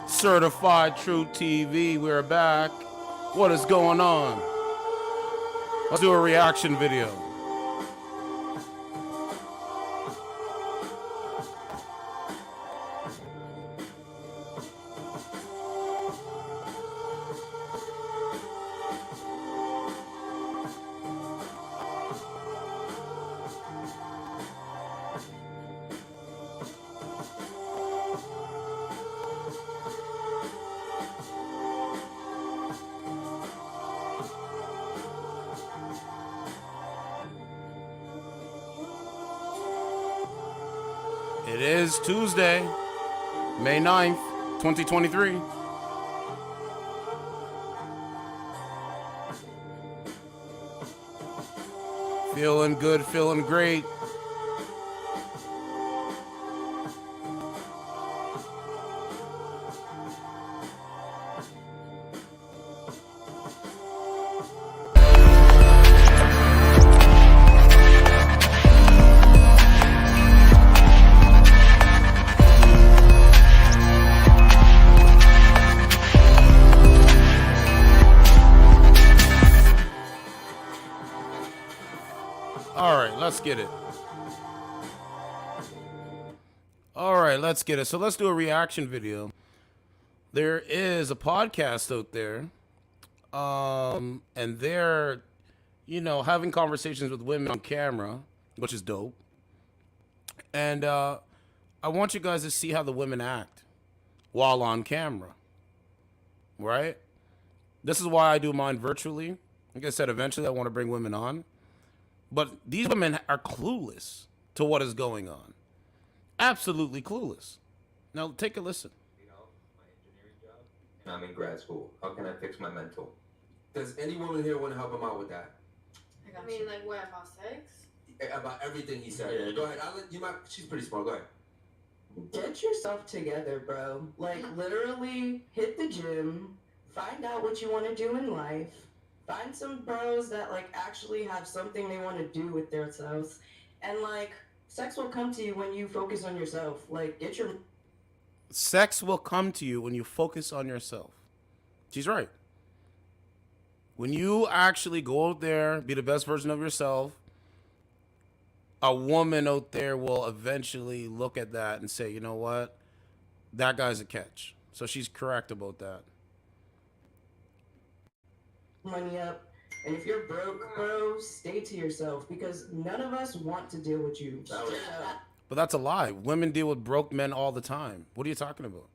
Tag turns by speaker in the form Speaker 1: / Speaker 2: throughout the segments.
Speaker 1: Certified True TV, we're back. What is going on? Let's do a reaction video. It is Tuesday, May 9th, 2023. Feeling good, feeling great. All right, let's get it. So let's do a reaction video. There is a podcast out there, and they're, having conversations with women on camera, which is dope. And I want you guys to see how the women act while on camera, right? This is why I do mine virtually. Like I said, eventually I want to bring women on. But these women are clueless to what is going on. Absolutely clueless. Now, take a listen.
Speaker 2: My engineering job, and I'm in grad school. How can I fix my mental?
Speaker 3: Does any woman here want to help him out with that?
Speaker 4: I mean, like what, about sex?
Speaker 3: About everything he said.
Speaker 2: Yeah.
Speaker 3: Go ahead. She's pretty smart. Go ahead.
Speaker 5: Get yourself together, bro. Like, literally, hit the gym, find out what you want to do in life, find some bros that, like, actually have something they want to do with themselves, and, like, sex will come to you when you focus on yourself. Like, get your...
Speaker 1: Sex will come to you when you focus on yourself. She's right. When you actually go out there, be the best version of yourself, a woman out there will eventually look at that and say, you know what? That guy's a catch. So she's correct about that.
Speaker 5: money up. And if you're broke, bro, stay to yourself, because none of us want to deal with you.
Speaker 1: But that's a lie. Women deal with broke men all the time. What are you talking about?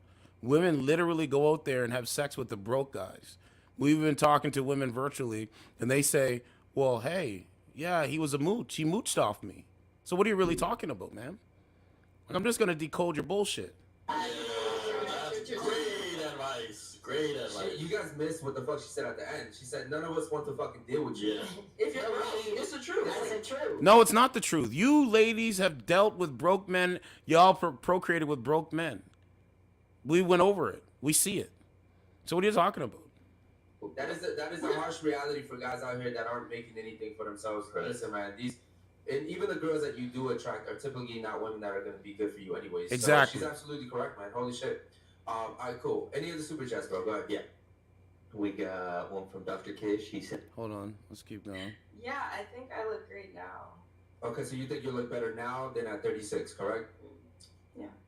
Speaker 1: Women literally go out there and have sex with the broke guys. We've been talking to women virtually, and they say, well, hey, yeah, he was a mooch. He mooched off me. So what are you really talking about, man? Like, I'm just going to decode your bullshit.
Speaker 6: That's great advice. Great advice.
Speaker 3: You guys missed what the fuck she said at the end. She said none of us want to fucking deal with you.
Speaker 6: Yeah.
Speaker 5: If you're broke, it's the truth. That's the truth.
Speaker 1: No, it's not the truth. You ladies have dealt with broke men. Y'all procreated with broke men. We went over it. We see it. So what are you talking about?
Speaker 3: That is a harsh reality for guys out here that aren't making anything for themselves.
Speaker 6: Right.
Speaker 3: Listen, man, and even the girls that you do attract are typically not women that are going to be good for you anyways.
Speaker 1: Exactly.
Speaker 3: So she's absolutely correct, man. Holy shit. All right, cool. Any other super chats, bro? Go ahead.
Speaker 2: Yeah. We got one from Dr. Kish. He said,
Speaker 1: Hold on. Let's keep going.
Speaker 4: Yeah, I think I look great now.
Speaker 3: Okay, so you think you look better now than at 36, correct?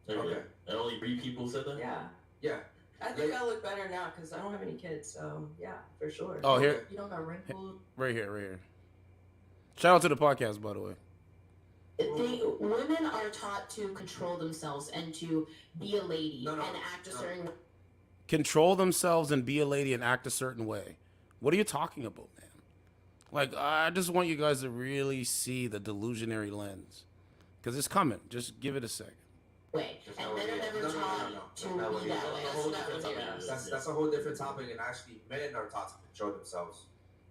Speaker 3: Okay.
Speaker 6: And only 3 people said that?
Speaker 5: Yeah.
Speaker 3: Yeah.
Speaker 5: I think I look better now because I don't have any kids, so yeah, for sure.
Speaker 1: Oh, here.
Speaker 5: You don't got wrinkled.
Speaker 1: Right here. Shout out to the podcast, by the way.
Speaker 7: Women are taught to control themselves and to be a lady and act a certain way.
Speaker 1: Control themselves and be a lady and act a certain way. What are you talking about, man? Like, I just want you guys to really see the delusionary lens. because it's coming. Just give it a second.
Speaker 7: way.
Speaker 3: That's
Speaker 7: And
Speaker 3: not
Speaker 7: men
Speaker 3: what
Speaker 7: are
Speaker 3: it is.
Speaker 7: never
Speaker 3: No, no, no,
Speaker 7: taught
Speaker 3: no, no.
Speaker 7: to
Speaker 3: That's not what
Speaker 7: be
Speaker 3: it
Speaker 7: that
Speaker 3: is.
Speaker 7: way.
Speaker 6: That's a whole different topic.
Speaker 3: That's a whole different topic, and actually, men are taught to control themselves.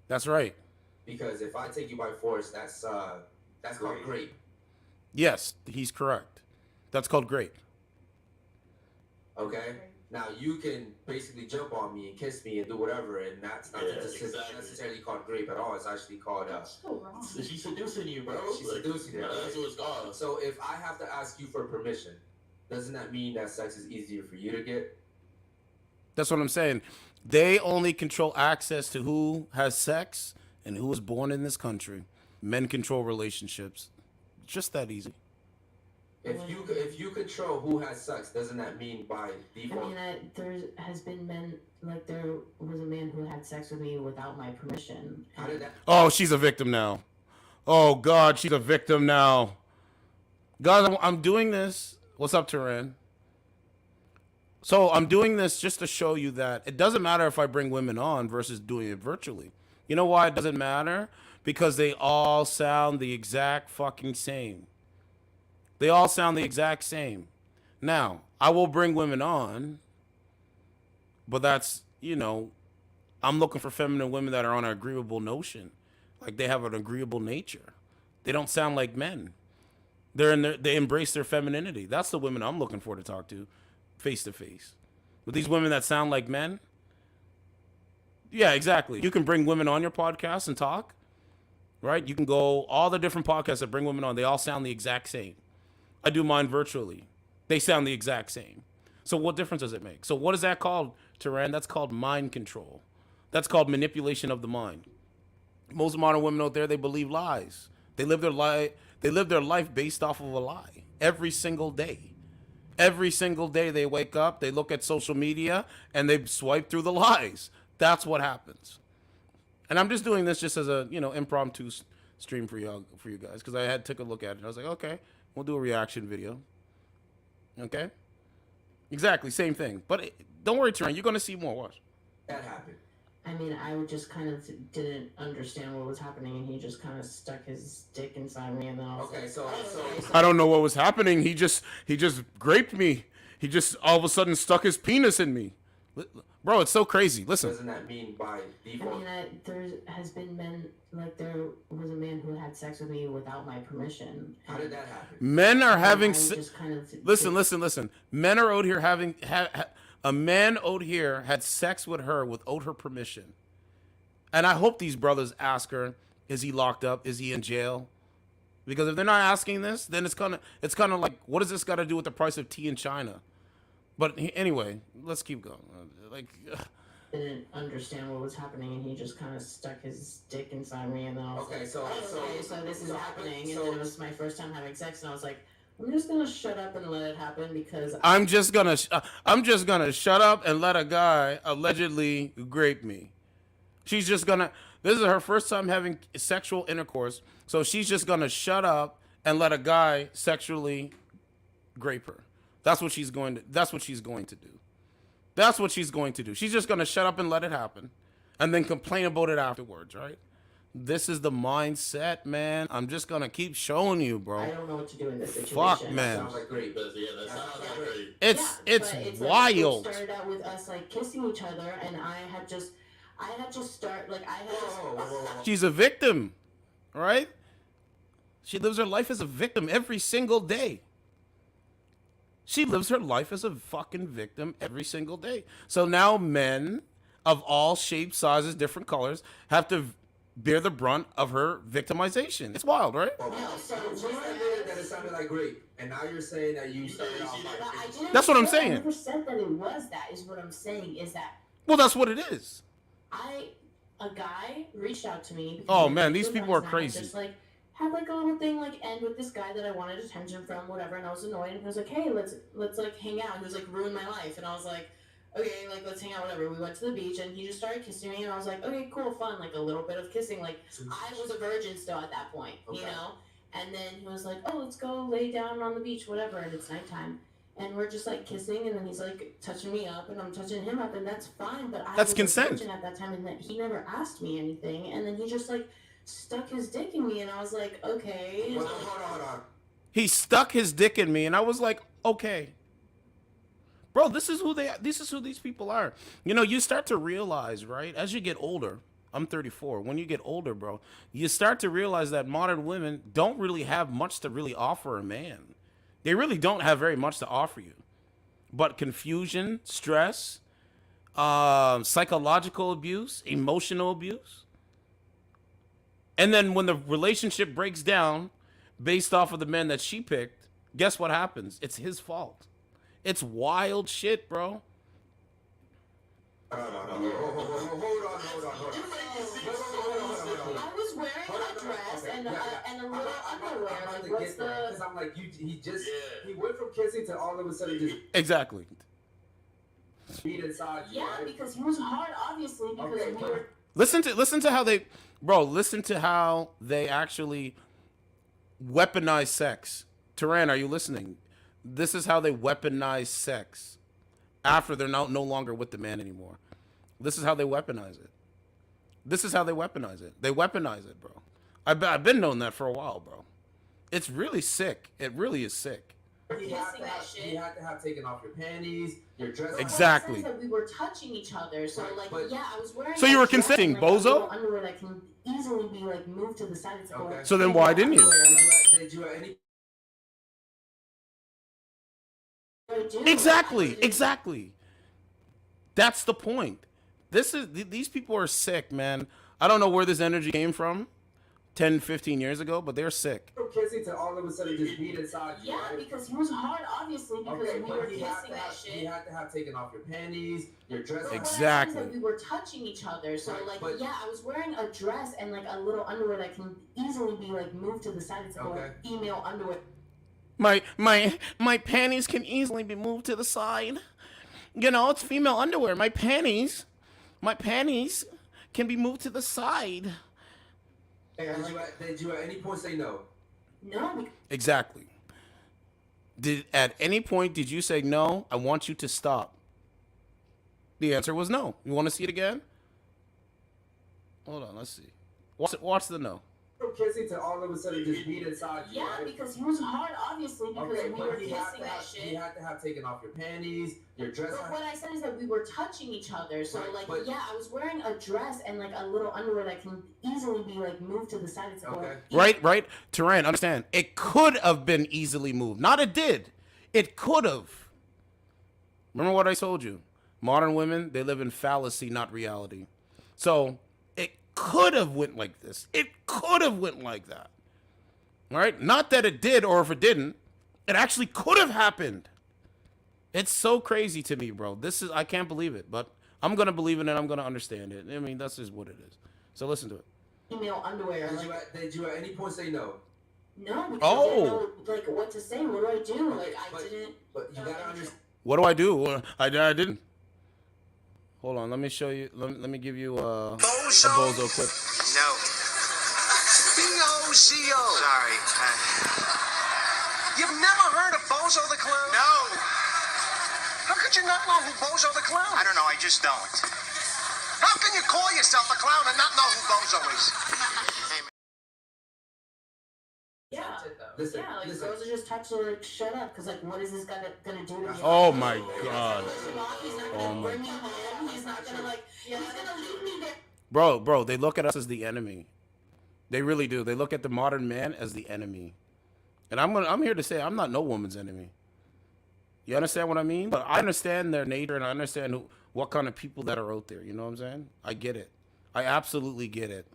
Speaker 1: That's right.
Speaker 3: Because if I take you by force, that's called grape.
Speaker 1: Yes, he's correct. That's called grape.
Speaker 3: Okay. Now you can basically jump on me and kiss me and do whatever, and that's not
Speaker 6: Yeah,
Speaker 3: necessarily
Speaker 6: exactly.
Speaker 3: called grape at all. It's actually called
Speaker 4: So wrong.
Speaker 6: She's seducing you, bro.
Speaker 3: She's seducing you,
Speaker 6: Yeah,
Speaker 3: right?
Speaker 6: that's what it's called.
Speaker 3: So if I have to ask you for permission, doesn't that mean that sex is easier for you to get?
Speaker 1: That's what I'm saying. They only control access to who has sex and who was born in this country. Men control relationships. Just that easy.
Speaker 3: If you control who has sex, doesn't that mean by
Speaker 7: I
Speaker 3: default?
Speaker 7: mean, there has been men, like there was a man who had sex with me without my permission.
Speaker 3: How did that?
Speaker 1: Oh, she's a victim now. Oh, God, she's a victim now. Guys, I'm doing this. What's up, Turan? So I'm doing this just to show you that it doesn't matter if I bring women on versus doing it virtually. You know why it doesn't matter? Because they all sound the exact fucking same. They all sound the exact same. Now, I will bring women on, but that's, you know, I'm looking for feminine women that are on an agreeable notion. Like they have an agreeable nature. They don't sound like men. They embrace their femininity. That's the women I'm looking for to talk to, face to face. But these women that sound like men, yeah, exactly. You can bring women on your podcast and talk, right? You can go all the different podcasts that bring women on. They all sound the exact same. I do mine virtually. They sound the exact same. So what difference does it make? So what is that called, Turan? That's called mind control. That's called manipulation of the mind. Most modern women out there, they believe lies. They live their life based off of a lie every single day. Every single day they wake up, they look at social media, and they swipe through the lies. That's what happens. And I'm just doing this just as a, impromptu stream for you guys, because I took a look at it. And I was like, okay, we'll do a reaction video. Okay? Exactly, same thing. But don't worry, Turan, you're going to see more. Watch.
Speaker 3: That happened.
Speaker 7: I mean, I would just kind of didn't understand what was happening, and he just kind of stuck his dick inside me, and then I was
Speaker 3: Okay,
Speaker 7: like,
Speaker 3: so
Speaker 1: I don't know what was happening. He just graped me. He just all of a sudden stuck his penis in me. Bro, it's so crazy. Listen.
Speaker 3: doesn't that mean by
Speaker 7: I
Speaker 3: default?
Speaker 7: mean, there has been men, like there was a man who had sex with me without my permission.
Speaker 3: How did that happen?
Speaker 1: Men are having
Speaker 7: I would just kind of
Speaker 1: listen. Men are out here having a man out here had sex with her without her permission. And I hope these brothers ask her, is he locked up? Is he in jail? Because if they're not asking this, then it's kind of like, what does this got to do with the price of tea in China? But anyway, let's keep going.
Speaker 7: didn't understand what was happening, and he just kind of stuck his dick inside me, and then I was
Speaker 3: Okay,
Speaker 7: like,
Speaker 3: so
Speaker 7: this is happening, and
Speaker 3: so-
Speaker 7: then it was my first time having sex, and I was like, I'm just gonna shut up and let it happen because
Speaker 1: I'm just gonna shut up and let a guy allegedly grape me. She's just gonna. This is her first time having sexual intercourse, so she's just gonna shut up and let a guy sexually grape her. That's what she's going to do. That's what she's going to do. She's just gonna shut up and let it happen, and then complain about it afterwards, right? This is the mindset, man. I'm just gonna keep showing you,
Speaker 7: I
Speaker 1: bro.
Speaker 7: don't know what to do in this situation.
Speaker 1: Fuck, man.
Speaker 3: Sounds like great.
Speaker 6: Yeah, that sounds like great.
Speaker 1: It's
Speaker 7: Yeah,
Speaker 1: it's
Speaker 7: but
Speaker 1: wild.
Speaker 7: Like, it started out with us like kissing each other, and I had just start like I had just.
Speaker 1: She's a victim, right? She lives her life as a victim every single day. She lives her life as a fucking victim every single day. So now men of all shapes, sizes, different colors have to bear the brunt of her victimization. It's wild, right?
Speaker 3: Well,
Speaker 7: No, so
Speaker 3: you admitted that it sounded like grape, and now you're saying that you started off
Speaker 7: But I
Speaker 3: like.
Speaker 7: didn't
Speaker 1: That's what I'm
Speaker 7: say-
Speaker 1: saying.
Speaker 7: I never said that it was that. Is what I'm saying is that
Speaker 1: Well, that's what it is.
Speaker 7: a guy reached out to me. because
Speaker 1: Oh,
Speaker 7: we
Speaker 1: man,
Speaker 7: were
Speaker 1: these
Speaker 7: good
Speaker 1: people are
Speaker 7: friends, and I
Speaker 1: crazy.
Speaker 7: Just like had like a little thing like end with this guy that I wanted attention from, whatever. And I was annoyed, and he was like, "Hey, let's like hang out." He was like, "Ruin my life," and I was like, "Okay, like let's hang out, whatever." We went to the beach, and he just started kissing me, and I was like, "Okay, cool, fun." Like a little bit of kissing. Like I was a virgin still at that point, you
Speaker 3: Okay.
Speaker 7: know. And then he was like, "Oh, let's go lay down on the beach, whatever." And it's nighttime. And we're just like kissing, and then he's like touching me up, and I'm touching him up, and that's fine. But I
Speaker 1: That's
Speaker 7: was
Speaker 1: consent.
Speaker 7: a virgin at that time, and that he never asked me anything. And then he just like stuck his dick in me, and I was like, okay.
Speaker 3: Hold on.
Speaker 1: He stuck his dick in me, and I was like, okay. Bro, this is who these people are. You know, you start to realize, right, as you get older, I'm 34. When you get older, bro, you start to realize that modern women don't really have much to really offer a man. They really don't have very much to offer you. But confusion, stress, psychological abuse, emotional abuse. And then when the relationship breaks down based off of the men that she picked, guess what happens? It's his fault. It's wild shit, bro.
Speaker 3: Hold on.
Speaker 7: I was wearing a dress and a little underwear. Like, what's the?
Speaker 3: Because I'm like, he went from kissing to all of a sudden just
Speaker 1: Exactly.
Speaker 3: beat inside you.
Speaker 7: Yeah,
Speaker 3: right?
Speaker 7: because he was hard, obviously, because
Speaker 3: Okay,
Speaker 7: we were.
Speaker 1: Listen to how they, bro. Listen to how they actually weaponize sex. Turan, are you listening? This is how they weaponize sex after they're no longer with the man anymore. This is how they weaponize it. This is how they weaponize it. They weaponize it, bro. I've been knowing that for a while, bro. It's really sick. It really is sick.
Speaker 3: You had to have taken off your panties, your dress.
Speaker 1: Exactly.
Speaker 7: That we were touching each other, so like,
Speaker 3: But-
Speaker 7: yeah, I was wearing.
Speaker 1: So you
Speaker 7: a
Speaker 1: were
Speaker 7: dress
Speaker 1: consenting,
Speaker 7: and, like, a
Speaker 1: bozo?
Speaker 7: little underwear that can easily be like moved to the side. It's
Speaker 3: Okay.
Speaker 7: like,
Speaker 1: So then why didn't you?
Speaker 3: Did you at any
Speaker 1: Exactly. That's the point. These people are sick, man. I don't know where this energy came from 10, 15 years ago, but they're sick.
Speaker 3: from kissing to all of a sudden just beat inside you?
Speaker 7: Yeah,
Speaker 3: right?
Speaker 7: because he was hard, obviously, because
Speaker 3: Okay,
Speaker 7: we
Speaker 3: but
Speaker 7: were
Speaker 3: he
Speaker 7: kissing
Speaker 3: had to
Speaker 7: that
Speaker 3: have,
Speaker 7: shit.
Speaker 3: you had to have taken off your panties, your dress.
Speaker 7: But what I said is
Speaker 1: Exactly.
Speaker 7: that we were touching each other, so
Speaker 3: Right,
Speaker 7: like,
Speaker 3: but-
Speaker 7: yeah, I was wearing a dress and like a little underwear that can easily be like moved to the side. It's
Speaker 3: Okay.
Speaker 7: like female underwear.
Speaker 1: My panties can easily be moved to the side. You know, it's female underwear. My panties can be moved to the side.
Speaker 3: Did you at any point say no?
Speaker 7: No,
Speaker 1: Exactly. At any point did you say no? I want you to stop. The answer was no. You want to see it again? Hold on, let's see. Watch the no.
Speaker 3: From kissing to all of a sudden just beat inside you.
Speaker 7: yeah,
Speaker 3: right?
Speaker 7: because he was hard, obviously, because
Speaker 3: Okay,
Speaker 7: we
Speaker 3: but
Speaker 7: were
Speaker 3: he had
Speaker 7: kissing
Speaker 3: to
Speaker 7: that
Speaker 3: have,
Speaker 7: shit.
Speaker 3: you had to have taken off your panties, your dress.
Speaker 7: But what I said is that we were touching each other, so
Speaker 3: Right,
Speaker 7: like,
Speaker 3: but-
Speaker 7: yeah, I was wearing a dress and like a little underwear that can easily be like moved to the side. It's
Speaker 3: Okay.
Speaker 7: like,
Speaker 1: Right? Turan, understand. It could have been easily moved. Not it did. It could have. Remember what I told you? Modern women, they live in fallacy, not reality. So it could have went like this. It could have went like that. Right? Not that it did, or if it didn't, it actually could have happened. It's so crazy to me, bro. I can't believe it, but I'm gonna believe it and I'm gonna understand it. I mean, that's just what it is. So listen to it.
Speaker 7: female underwear.
Speaker 3: Did you at any point say no?
Speaker 7: No, because
Speaker 1: Oh.
Speaker 7: I didn't know like what to say. What do I do? Like I
Speaker 3: but-
Speaker 7: didn't.
Speaker 3: But you gotta understand.
Speaker 1: What do I do? I didn't. Hold on, let me show you. Let me give you a bozo clip.
Speaker 8: No. B-O-Z-O. Sorry. You've never heard of Bozo the Clown? No. How could you not know who Bozo the Clown is? I don't know, I just don't. How can you call yourself a clown and not know who Bozo is?
Speaker 7: Yeah.
Speaker 3: Listen,
Speaker 7: Yeah, like
Speaker 3: listen.
Speaker 7: girls are just touch to like shut up because like what is this gonna do to me?
Speaker 1: Oh my god,
Speaker 7: He's not
Speaker 1: Oh
Speaker 7: gonna
Speaker 1: my-
Speaker 7: bring me home. He's not gonna like. He's gonna leave me there.
Speaker 1: bro. They look at us as the enemy. They really do. They look at the modern man as the enemy. And I'm here to say I'm not no woman's enemy. You understand what I mean? But I understand their nature and I understand what kind of people that are out there. You know what I'm saying? I get it. I absolutely get it.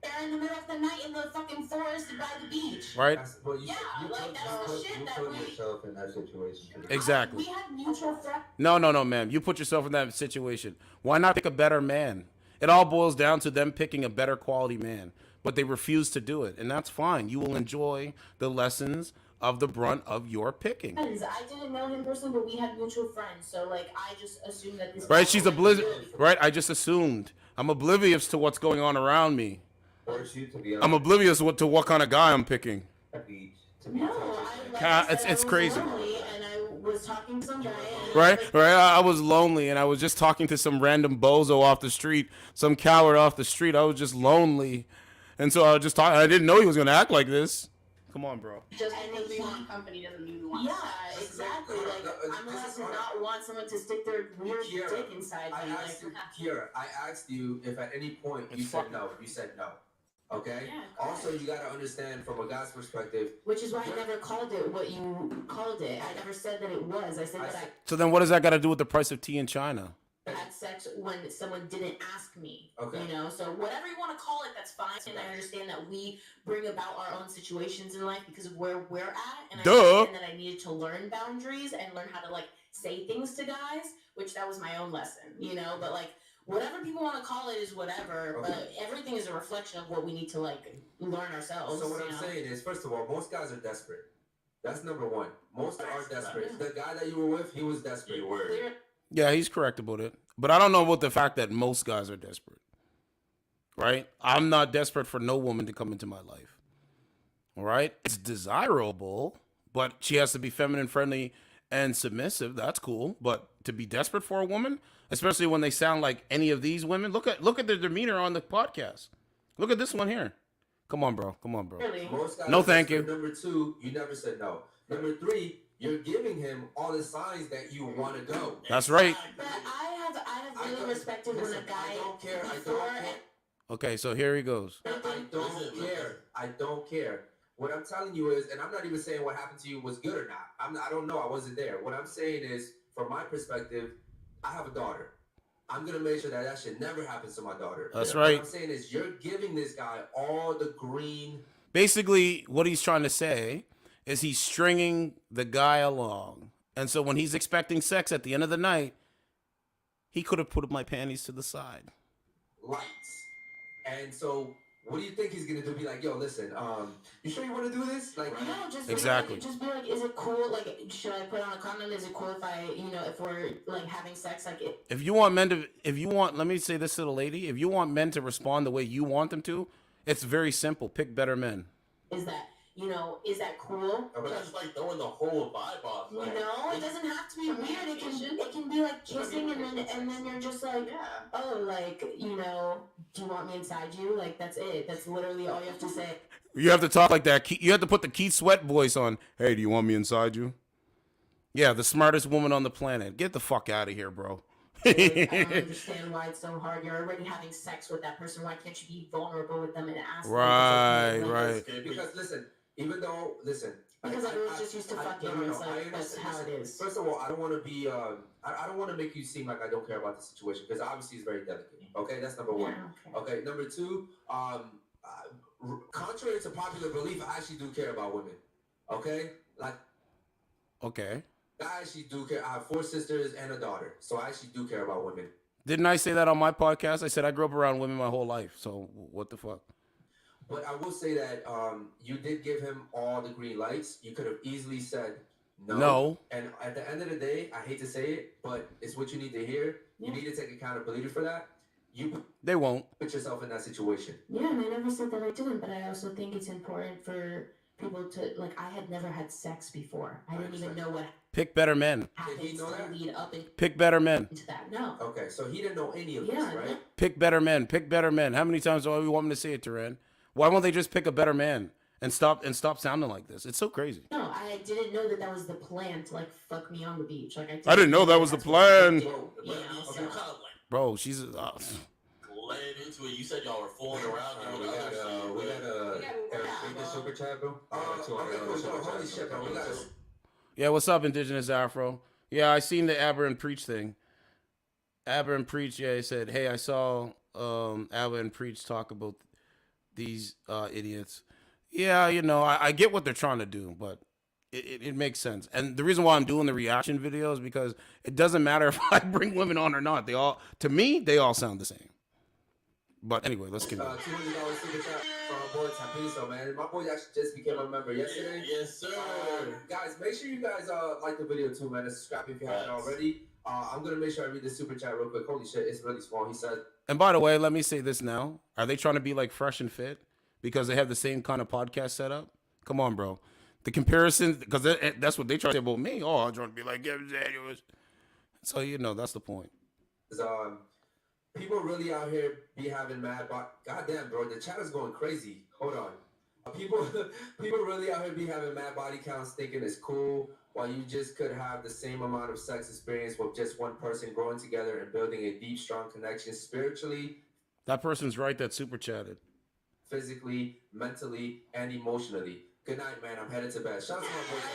Speaker 7: They're in the middle of the night in the fucking forest by the beach.
Speaker 1: Right?
Speaker 3: Well, you
Speaker 7: Yeah, like, that's the shit that we-
Speaker 2: yourself in that situation.
Speaker 1: Exactly.
Speaker 7: We had mutual friends.
Speaker 1: No, ma'am. You put yourself in that situation. Why not pick a better man? It all boils down to them picking a better quality man. But they refuse to do it. And that's fine. You will enjoy the lessons of the brunt of your picking.
Speaker 7: I didn't know him personally, but we had mutual friends. So like, I just assumed that this.
Speaker 1: Right? She's oblivious. Right? I just assumed. I'm oblivious to what's going on around me.
Speaker 2: Force you to be on
Speaker 1: I'm oblivious to what kind of guy I'm picking.
Speaker 2: the beach. To be
Speaker 7: No,
Speaker 1: Ca-
Speaker 7: I
Speaker 1: it's-
Speaker 7: said,
Speaker 1: it's
Speaker 7: I was
Speaker 1: crazy.
Speaker 7: lonely, and I was talking to some guy. And
Speaker 1: Right? I was lonely and I was just talking to some random bozo off the street, some coward off the street. I was just lonely. And so I was just talking. I didn't know he was going to act like this. Come on, bro.
Speaker 7: Just
Speaker 4: And
Speaker 7: because
Speaker 4: if we
Speaker 7: we
Speaker 4: want company doesn't mean we want
Speaker 7: Yeah,
Speaker 4: sex.
Speaker 7: exactly.
Speaker 3: No,
Speaker 7: Like,
Speaker 3: no,
Speaker 7: I'm
Speaker 3: this
Speaker 7: allowed
Speaker 3: is
Speaker 7: to
Speaker 3: hard.
Speaker 7: not want someone to stick their weird
Speaker 3: Kiera,
Speaker 7: dick inside
Speaker 3: I
Speaker 7: me.
Speaker 3: asked
Speaker 7: Like,
Speaker 3: you, Kiera, I asked you if at any point you
Speaker 1: It's
Speaker 3: said
Speaker 1: fucking-
Speaker 3: no. You said no. Okay?
Speaker 7: yeah,
Speaker 3: Also, you gotta understand from a guy's perspective,
Speaker 7: which is why I never called it what you called it. I never said that it was. I said
Speaker 3: I
Speaker 7: that
Speaker 3: said-
Speaker 1: So then what does that got to do with the price of tea in China?
Speaker 7: I had sex when someone didn't ask me.
Speaker 3: Okay.
Speaker 7: You know, so whatever you want to call it, that's fine. And I understand that we bring about our own situations in life because of where we're at. And I
Speaker 1: Duh.
Speaker 7: understand that I needed to learn boundaries and learn how to like say things to guys, which that was my own lesson, you know, but like whatever people want to call it is whatever,
Speaker 3: Okay.
Speaker 7: but everything is a reflection of what we need to like learn ourselves.
Speaker 3: so what
Speaker 7: you
Speaker 3: I'm
Speaker 7: know?
Speaker 3: saying is, first of all, most guys are desperate. That's number one. Most are desperate.
Speaker 7: Yeah.
Speaker 3: The guy that you were with, he was desperate.
Speaker 6: You were.
Speaker 7: Clear-
Speaker 1: Yeah, he's correct about it. But I don't know about the fact that most guys are desperate. Right? I'm not desperate for no woman to come into my life. All right? It's desirable, but she has to be feminine, friendly, and submissive. That's cool. But to be desperate for a woman, especially when they sound like any of these women, look at their demeanor on the podcast. Look at this one here. Come on, bro. Come on, bro.
Speaker 7: Clearly.
Speaker 3: Most guys
Speaker 1: No,
Speaker 3: are
Speaker 1: thank
Speaker 3: desperate.
Speaker 1: you.
Speaker 3: Number two, you never said no. Number three, you're giving him all the signs that you want to go.
Speaker 1: That's right.
Speaker 7: But I have
Speaker 3: I
Speaker 7: really
Speaker 3: don't-
Speaker 7: respected when a
Speaker 3: listen,
Speaker 7: guy
Speaker 3: I don't care. I
Speaker 7: before
Speaker 3: don't care.
Speaker 1: Okay, so here he goes.
Speaker 3: I don't care. I don't care. What I'm telling you is, and I'm not even saying what happened to you was good or not. I don't know. I wasn't there. What I'm saying is, from my perspective, I have a daughter. I'm gonna make sure that that shit never happens to my daughter.
Speaker 1: That's
Speaker 3: What
Speaker 1: right.
Speaker 3: I'm saying is, you're giving this guy all the green.
Speaker 1: Basically, what he's trying to say is he's stringing the guy along. And so when he's expecting sex at the end of the night, he could have put my panties to the side.
Speaker 3: Lights. And so, what do you think he's gonna do? Be like, yo, listen, you sure you want to do this? Like,
Speaker 7: No, just
Speaker 1: Exactly.
Speaker 7: Be like, just be like, is it cool? Like, should I put on a condom? Is it cool if I, you know, if we're like having sex? Like,
Speaker 1: If you want let me say this to the lady, if you want men to respond the way you want them to, it's very simple. Pick better men.
Speaker 7: is that, you know, is that cool?
Speaker 6: But that's like throwing the whole vibe off.
Speaker 7: You
Speaker 6: Like,
Speaker 7: know, it doesn't have to be weird. It can be like kissing, and then you're just like,
Speaker 4: Yeah.
Speaker 7: oh, like, you know, do you want me inside you? Like, that's it. That's literally all you have to say.
Speaker 1: You have to talk like that. You have to put the Keith Sweat voice on. Hey, do you want me inside you? Yeah, the smartest woman on the planet. Get the fuck out of here, bro.
Speaker 7: I don't understand why it's so hard. You're already having sex with that person. Why can't you be vulnerable with them and ask them if
Speaker 1: Right,
Speaker 7: it's okay? Like,
Speaker 1: right.
Speaker 6: it's gonna be-
Speaker 3: because listen, even though
Speaker 7: Because everyone's just used to fucking, it's like,
Speaker 3: I
Speaker 7: that's
Speaker 3: understand.
Speaker 7: how it
Speaker 3: Listen,
Speaker 7: is.
Speaker 3: First of all, I don't want to be, I don't want to make you seem like I don't care about the situation because obviously it's very delicate. Okay, that's number one.
Speaker 7: Yeah, okay.
Speaker 3: Okay, number two, contrary to popular belief, I actually do care about women. Okay, like
Speaker 1: Okay.
Speaker 3: I actually do care. I have 4 sisters and a daughter, so I actually do care about women.
Speaker 1: Didn't I say that on my podcast? I said I grew up around women my whole life. So what the fuck?
Speaker 3: But I will say that you did give him all the green lights. You could have easily said no.
Speaker 1: No.
Speaker 3: And at the end of the day, I hate to say it, but it's what you need to hear.
Speaker 7: Yeah.
Speaker 3: You need to take accountability for that. You
Speaker 1: They won't.
Speaker 3: put yourself in that situation.
Speaker 7: Yeah, and I never said that I didn't, but I also think it's important for people to, like, I had never had sex before. I didn't even know what
Speaker 1: Pick better men.
Speaker 7: happens
Speaker 3: know
Speaker 7: to
Speaker 3: that?
Speaker 7: lead up
Speaker 1: Pick better men.
Speaker 7: into that. No.
Speaker 3: Okay, so he didn't know any of this,
Speaker 7: Yeah,
Speaker 3: right?
Speaker 1: Pick better men. Pick better men. How many times do we want me to say it, Turan? Why won't they just pick a better man and stop sounding like this? It's so crazy.
Speaker 7: No, I didn't know that was the plan to, like, fuck me on the beach. Like,
Speaker 1: I didn't know that was the
Speaker 7: that's what they
Speaker 1: plan.
Speaker 7: do,
Speaker 6: Bro, but
Speaker 7: you know,
Speaker 6: you
Speaker 7: so-
Speaker 6: kind of like
Speaker 1: Bro, she's
Speaker 6: led into it. You said y'all were fooling around.
Speaker 3: We
Speaker 6: doing
Speaker 3: got
Speaker 6: other shit,
Speaker 3: we
Speaker 6: but-
Speaker 3: got
Speaker 4: Eric,
Speaker 3: read the super chat, bro. Okay, cool. Holy shit, bro. We got
Speaker 1: Yeah, what's up, Indigenous Afro? Yeah, I seen the Aber and Preach thing. Aber and Preach, yeah, he said, hey, I saw Aber and Preach talk about these idiots. Yeah, you know, I get what they're trying to do, but it makes sense. And the reason why I'm doing the reaction video is because it doesn't matter if I bring women on or not. To me, they all sound the same. But anyway, let's continue.
Speaker 3: $200 super chat from our boy Tapiso, man. My boy actually just became a member yesterday.
Speaker 6: Yes, sir.
Speaker 3: Guys, make sure you guys like the video too, man. And subscribe if you haven't
Speaker 6: Yes.
Speaker 3: already. I'm gonna make sure I read the super chat real quick. Holy shit, it's really small. He said,
Speaker 1: And by the way, let me say this now. Are they trying to be like Fresh and Fit because they have the same kind of podcast setup? Come on, bro. The comparison, because that's what they try to say about me. Oh, I'm trying to be like Gavin Daniels. So, you know, that's the point.
Speaker 3: is, people really out here be having mad, but goddamn, bro, the chat is going crazy. Hold on. People, people really out here be having mad body counts, thinking it's cool, while you just could have the same amount of sex experience with just one person growing together and building a deep, strong connection spiritually,
Speaker 1: That person's right that super chatted.
Speaker 3: physically, mentally, and emotionally. Good night, man. I'm headed to bed. Shout out to my boy.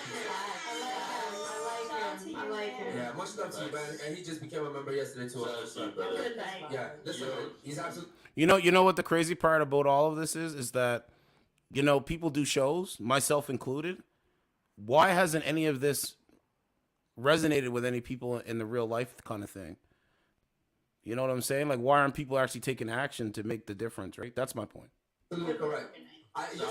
Speaker 7: I like him.
Speaker 3: Yeah, much love to you, man. And he just became a member yesterday too.
Speaker 6: Shout out to you, brother.
Speaker 7: Good night.
Speaker 3: Yeah, listen, he's absolutely.
Speaker 1: You know what the crazy part about all of this is that, people do shows, myself included. Why hasn't any of this resonated with any people in the real life kind of thing? You know what I'm saying? Like, why aren't people actually taking action to make the difference, right? That's my point.
Speaker 3: Absolutely correct.
Speaker 6: Josh,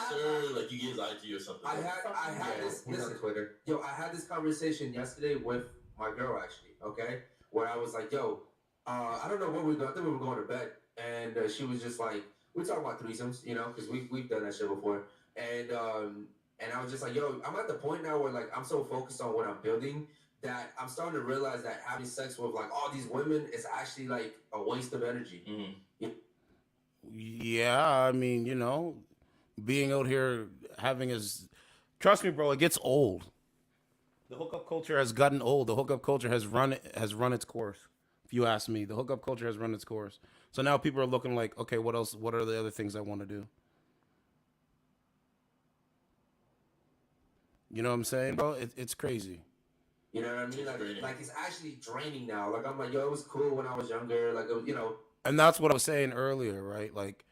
Speaker 6: sir, like you get his IG or something.
Speaker 3: I had this.
Speaker 2: He's on
Speaker 3: Listen,
Speaker 2: Twitter.
Speaker 3: yo, I had this conversation yesterday with my girl actually. Okay, where I was like, yo, I don't know what we were doing. I think we were going to bed, and she was just like, we talking about threesomes, because we've done that shit before, and I was just like, yo, I'm at the point now where like I'm so focused on what I'm building that I'm starting to realize that having sex with like all these women is actually like a waste of energy.
Speaker 6: Mm-hmm.
Speaker 1: Yeah, I mean, being out here having trust me, bro, it gets old. The hookup culture has gotten old. The hookup culture has run its course. If you ask me, the hookup culture has run its course. So now people are looking like, okay, what else? What are the other things I want to do? You know what I'm saying, bro? It's crazy.
Speaker 3: You know what I mean? Like it's actually draining now. Like I'm like, yo, it was cool when I was younger. Like
Speaker 1: And that's what I was saying earlier, right? Like,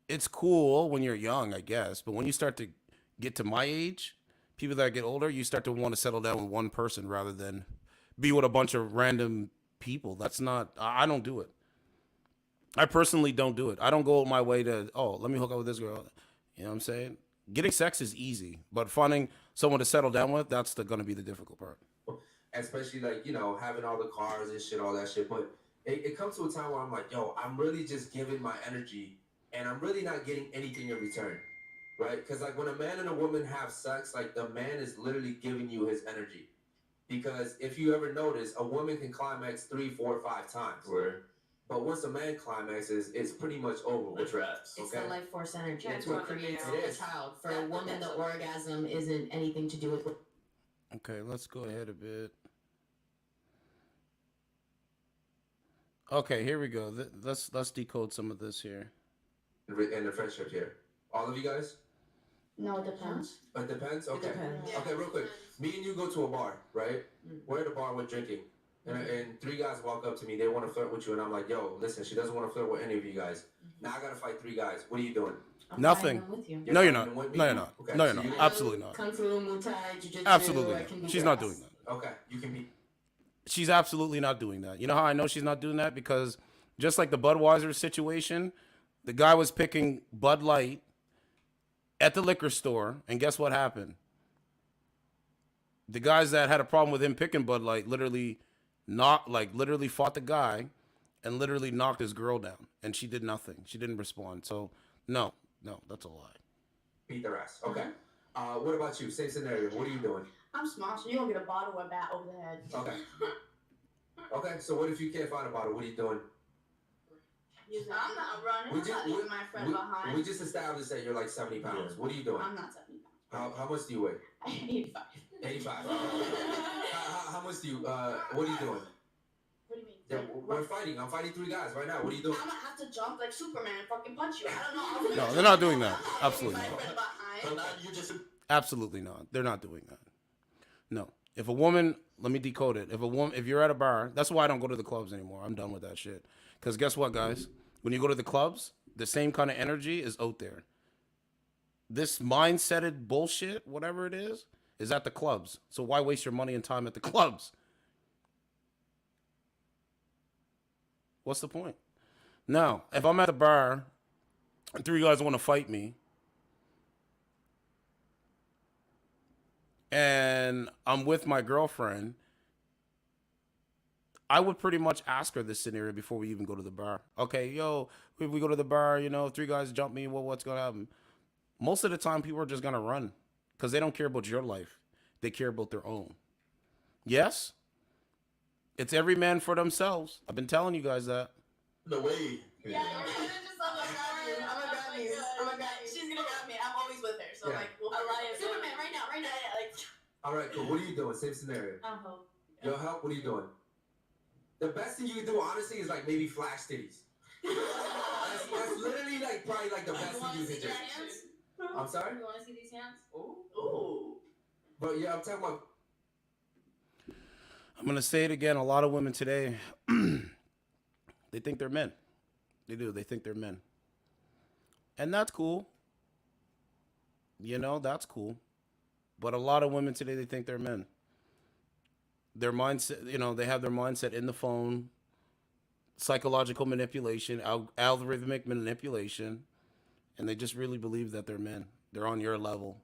Speaker 1: it's cool when you're young, I guess, but when you start to get to my age, people that get older, you start to want to settle down with one person rather than be with a bunch of random people. That's not. I don't do it. I personally don't do it. I don't go my way to, let me hook up with this girl. You know what I'm saying? Getting sex is easy, but finding someone to settle down with, that's going to be the difficult part.
Speaker 3: especially like having all the cars and shit, all that shit. But it comes to a time where I'm like, yo, I'm really just giving my energy, and I'm really not getting anything in return, right? Because like when a man and a woman have sex, like the man is literally giving you his energy. Because if you ever notice, a woman can climax 3, 4, 5 times.
Speaker 6: Where
Speaker 3: But once a man climaxes, it's pretty much over.
Speaker 6: the traps.
Speaker 7: It's
Speaker 3: Okay.
Speaker 7: the life force energy.
Speaker 4: Yeah,
Speaker 7: It's what
Speaker 4: it's
Speaker 7: creates
Speaker 3: what it
Speaker 7: a
Speaker 3: is.
Speaker 7: child. For a woman, the orgasm isn't anything to do with.
Speaker 1: Okay, let's go ahead a bit. Okay, here we go. Let's decode some of this here.
Speaker 3: In the friendship here. All of you guys?
Speaker 7: No, it depends.
Speaker 3: It depends? Okay.
Speaker 5: depends.
Speaker 4: Yeah.
Speaker 3: Okay, real quick. Me and you go to a bar, right? We're at a bar, we're drinking. And 3 guys walk up to me, they want to flirt with you, and I'm like, yo, listen, she doesn't want to flirt with any of you guys. Now I gotta fight 3 guys. What are you doing?
Speaker 7: I'm
Speaker 1: Nothing.
Speaker 7: flying with you.
Speaker 1: No, you're
Speaker 3: fighting
Speaker 1: not.
Speaker 3: them with me?
Speaker 1: No, you're not.
Speaker 3: Okay,
Speaker 1: No, you're
Speaker 3: so
Speaker 1: not.
Speaker 3: you-
Speaker 1: Absolutely not.
Speaker 7: Kung Fu, Muay Thai, Jiu-Jitsu.
Speaker 1: Absolutely
Speaker 7: I can
Speaker 1: not.
Speaker 7: beat
Speaker 1: She's
Speaker 7: your
Speaker 1: not
Speaker 7: ass.
Speaker 1: doing that.
Speaker 3: Okay, you can be.
Speaker 1: She's absolutely not doing that. You know how I know she's not doing that? Because just like the Budweiser situation, the guy was picking Bud Light at the liquor store, and guess what happened? The guys that had a problem with him picking Bud Light literally fought the guy and literally knocked his girl down, and she did nothing. She didn't respond. So no, that's a lie.
Speaker 3: Beat their ass. Okay. What about you? Same scenario. What are you doing?
Speaker 4: I'm small, so you don't get a bottle or a bat over the head.
Speaker 3: Okay. Okay, so what if you can't find a bottle? What are you doing?
Speaker 4: I'm not running.
Speaker 3: We
Speaker 4: I'm
Speaker 3: just-
Speaker 4: not leaving my friend behind.
Speaker 3: We just established that you're like 70 pounds. What are you doing?
Speaker 4: I'm not 70 pounds.
Speaker 3: How much do you weigh?
Speaker 4: 85.
Speaker 3: 85. How much do you, what are you doing?
Speaker 4: What do you mean?
Speaker 3: Yeah, we're fighting. I'm fighting 3 guys right now. What are you doing?
Speaker 4: I'm gonna have to jump like Superman and fucking punch you. I don't know.
Speaker 1: No, they're not doing that.
Speaker 4: I'm not
Speaker 1: Absolutely
Speaker 4: leaving
Speaker 1: not.
Speaker 4: my friend behind.
Speaker 6: But now you just
Speaker 1: Absolutely not. They're not doing that. No. If a woman, let me decode it. If you're at a bar, that's why I don't go to the clubs anymore. I'm done with that shit. Because guess what, guys? When you go to the clubs, the same kind of energy is out there. This mindseted bullshit, whatever it is at the clubs. So why waste your money and time at the clubs? What's the point? Now, if I'm at the bar and 3 guys want to fight me, and I'm with my girlfriend, I would pretty much ask her this scenario before we even go to the bar. Okay, yo, if we go to the bar, 3 guys jump me, what's going to happen? Most of the time, people are just going to run because they don't care about your life. They care about their own. Yes? It's every man for themselves. I've been telling you guys that.
Speaker 6: the way.
Speaker 4: Yeah, you're just I'm gonna grab you. I'm gonna grab you. She's gonna grab me.
Speaker 3: All right, cool. What are you doing? Same scenario.
Speaker 4: I'll help.
Speaker 3: Your help. What are you doing? The best thing you can do, honestly, is like maybe flash titties. That's literally like probably like the best
Speaker 4: You want
Speaker 3: thing
Speaker 4: to
Speaker 3: you
Speaker 4: see
Speaker 3: can
Speaker 4: these
Speaker 3: do.
Speaker 4: hands?
Speaker 3: I'm sorry,
Speaker 4: You want to see these hands?
Speaker 5: Ooh.
Speaker 3: but yeah, I'm talking about.
Speaker 1: I'm gonna say it again. A lot of women today, they think they're men. They do. They think they're men, and that's cool. You know, that's cool. But a lot of women today, they think they're men. Their mindset, you know, they have their mindset in the phone, psychological manipulation, algorithmic manipulation, and they just really believe that they're men. They're on your level,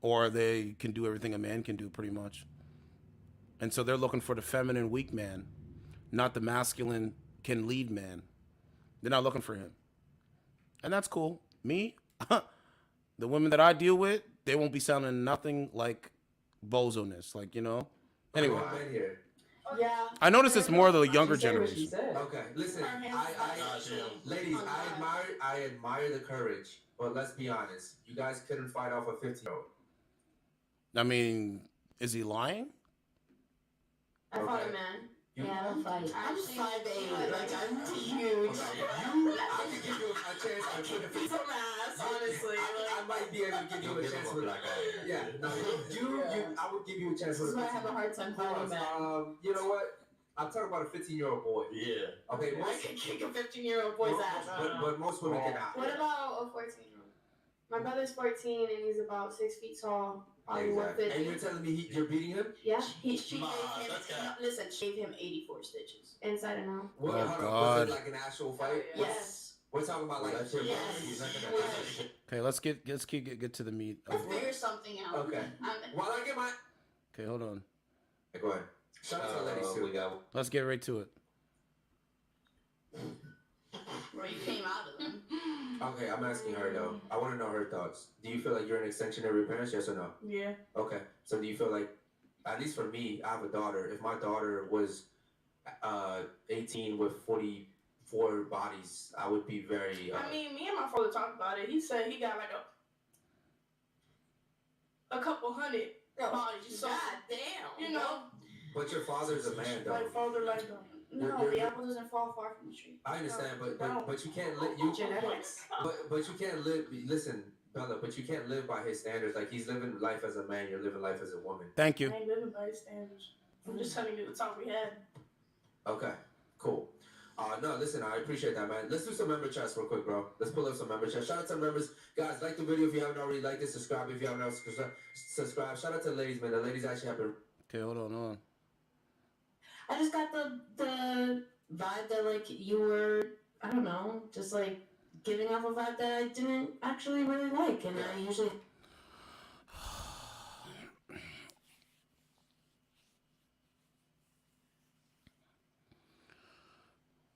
Speaker 1: or they can do everything a man can do, pretty much. And so they're looking for the feminine, weak man, not the masculine, can lead man. They're not looking for him, and that's cool. Me, the women that I deal with, they won't be sounding nothing like bozo-ness, like, you know. Anyway,
Speaker 3: Come on, man here.
Speaker 7: Yeah.
Speaker 1: I notice it's more of the younger
Speaker 5: She said what she
Speaker 1: generation.
Speaker 5: said.
Speaker 3: Okay, listen,
Speaker 4: Her hands
Speaker 3: I ladies, I admire the courage, but let's be honest, you guys couldn't fight off a 15-year-old.
Speaker 1: I mean, is he lying?
Speaker 7: I fought
Speaker 3: Okay.
Speaker 7: a man.
Speaker 3: You-
Speaker 7: Yeah, I'll fight. I'm
Speaker 4: Actually,
Speaker 7: 5'8", like I'm huge.
Speaker 3: I could give you a chance to put a
Speaker 7: Piece of ass, honestly.
Speaker 3: I might be able to give you a
Speaker 2: Give
Speaker 3: chance
Speaker 2: him a
Speaker 3: with
Speaker 2: black eye.
Speaker 3: Yeah, no, I would give you a chance
Speaker 7: This
Speaker 3: with
Speaker 7: is
Speaker 3: a
Speaker 7: why I have a
Speaker 3: 15-year-old.
Speaker 7: hard time fighting back.
Speaker 3: You know what? I'm talking about a 15-year-old boy.
Speaker 6: Yeah.
Speaker 3: Okay,
Speaker 7: I
Speaker 3: most,
Speaker 7: could kick a 15-year-old boy's ass. I don't know.
Speaker 3: but most women cannot.
Speaker 4: What about a 14-year-old? My brother's 14 and he's about 6 feet tall. Probably
Speaker 3: Exactly. And
Speaker 4: 150.
Speaker 3: you're telling me you're beating him?
Speaker 4: Yeah.
Speaker 7: She
Speaker 6: Nah,
Speaker 7: gave him,
Speaker 6: that's got-
Speaker 7: listen, she gave him 84 stitches.
Speaker 4: Inside and out.
Speaker 3: What?
Speaker 1: Oh,
Speaker 3: Hold on. Was
Speaker 1: God.
Speaker 3: it like an actual fight?
Speaker 7: Yes.
Speaker 3: We're talking about like.
Speaker 2: That's your
Speaker 7: Yes.
Speaker 2: brother. He's not gonna
Speaker 7: Yes.
Speaker 1: Okay, let's get to the meat.
Speaker 4: Let's figure something out.
Speaker 3: Okay.
Speaker 4: I'm,
Speaker 3: While I get my.
Speaker 1: Okay, hold on.
Speaker 3: Hey, go ahead. Shout out to the ladies too.
Speaker 2: we got
Speaker 1: Let's get right to it.
Speaker 4: bro, you came out of them.
Speaker 3: Okay, I'm asking her though. I want to know her thoughts. Do you feel like you're an extension of your parents? Yes or no?
Speaker 5: Yeah.
Speaker 3: Okay. So do you feel like, at least for me, I have a daughter. If my daughter was 18 with 44 bodies, I would be very.
Speaker 9: I mean, me and my father talked about it. He said he got like a couple hundred bodies. So,
Speaker 4: God damn.
Speaker 9: you know,
Speaker 3: But your father's a man though.
Speaker 9: my father like
Speaker 4: No, the apple doesn't fall far from the tree.
Speaker 3: I understand, but
Speaker 9: No.
Speaker 3: but you can't live. You
Speaker 7: Genetics.
Speaker 3: but you can't live. Listen, Bella. But you can't live by his standards. Like he's living life as a man. You're living life as a woman.
Speaker 1: Thank
Speaker 9: I
Speaker 1: you.
Speaker 9: ain't living by his standards. I'm just telling you the talk we had.
Speaker 3: Okay. Cool. No, listen, I appreciate that, man. Let's do some member chats real quick, bro. Let's pull up some member chats. Shout out to members. Guys, like the video if you haven't already liked it. Subscribe if you haven't already subscribed. Shout out to the ladies, man. The ladies actually have been.
Speaker 1: Okay, hold on.
Speaker 7: I just got the vibe that like you were, I don't know, just like giving off a vibe that I didn't actually really like, and I usually.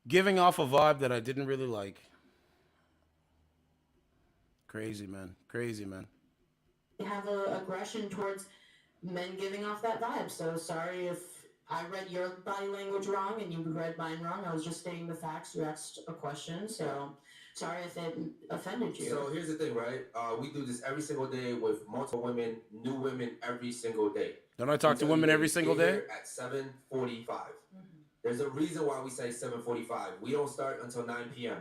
Speaker 1: Giving off a vibe that I didn't really like. Crazy, man. Crazy, man.
Speaker 7: Have a aggression towards men giving off that vibe. So sorry if I read your body language wrong and you read mine wrong. I was just stating the facts. You asked a question, so sorry if it offended you.
Speaker 3: So here's the thing, right? We do this every single day with multiple women, new women every single day.
Speaker 1: Don't I talk to women every single
Speaker 3: Get
Speaker 1: day?
Speaker 3: here at 7:45. There's a reason why we say 7:45. We don't start until 9 p.m.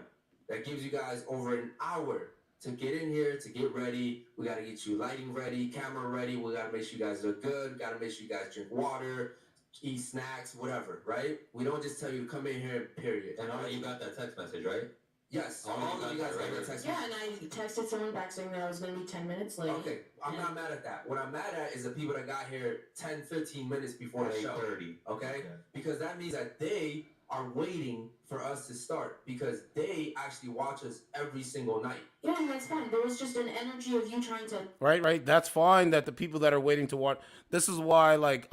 Speaker 3: That gives you guys over an hour to get in here, to get ready. We got to get you lighting ready, camera ready. We got to make sure you guys look good. We got to make sure you guys drink water, eat snacks, whatever, right? We don't just tell you to come in here, period.
Speaker 2: And all you got that text message, right?
Speaker 3: Yes,
Speaker 2: Oh,
Speaker 3: all
Speaker 2: you
Speaker 3: of you
Speaker 2: got
Speaker 3: guys
Speaker 2: that,
Speaker 3: got
Speaker 2: right?
Speaker 3: the text.
Speaker 7: yeah, and I texted someone back saying that I was going to be 10 minutes late.
Speaker 3: Okay, I'm not mad at that. What I'm mad at is the people that got here 10, 15 minutes before the show.
Speaker 2: 8:30.
Speaker 3: Okay? Because that means that they are waiting for us to start because they actually watch us every single night.
Speaker 7: Yeah, and that's fine. There was just an energy of you trying to.
Speaker 1: Right. That's fine that the people that are waiting to watch. This is why, like,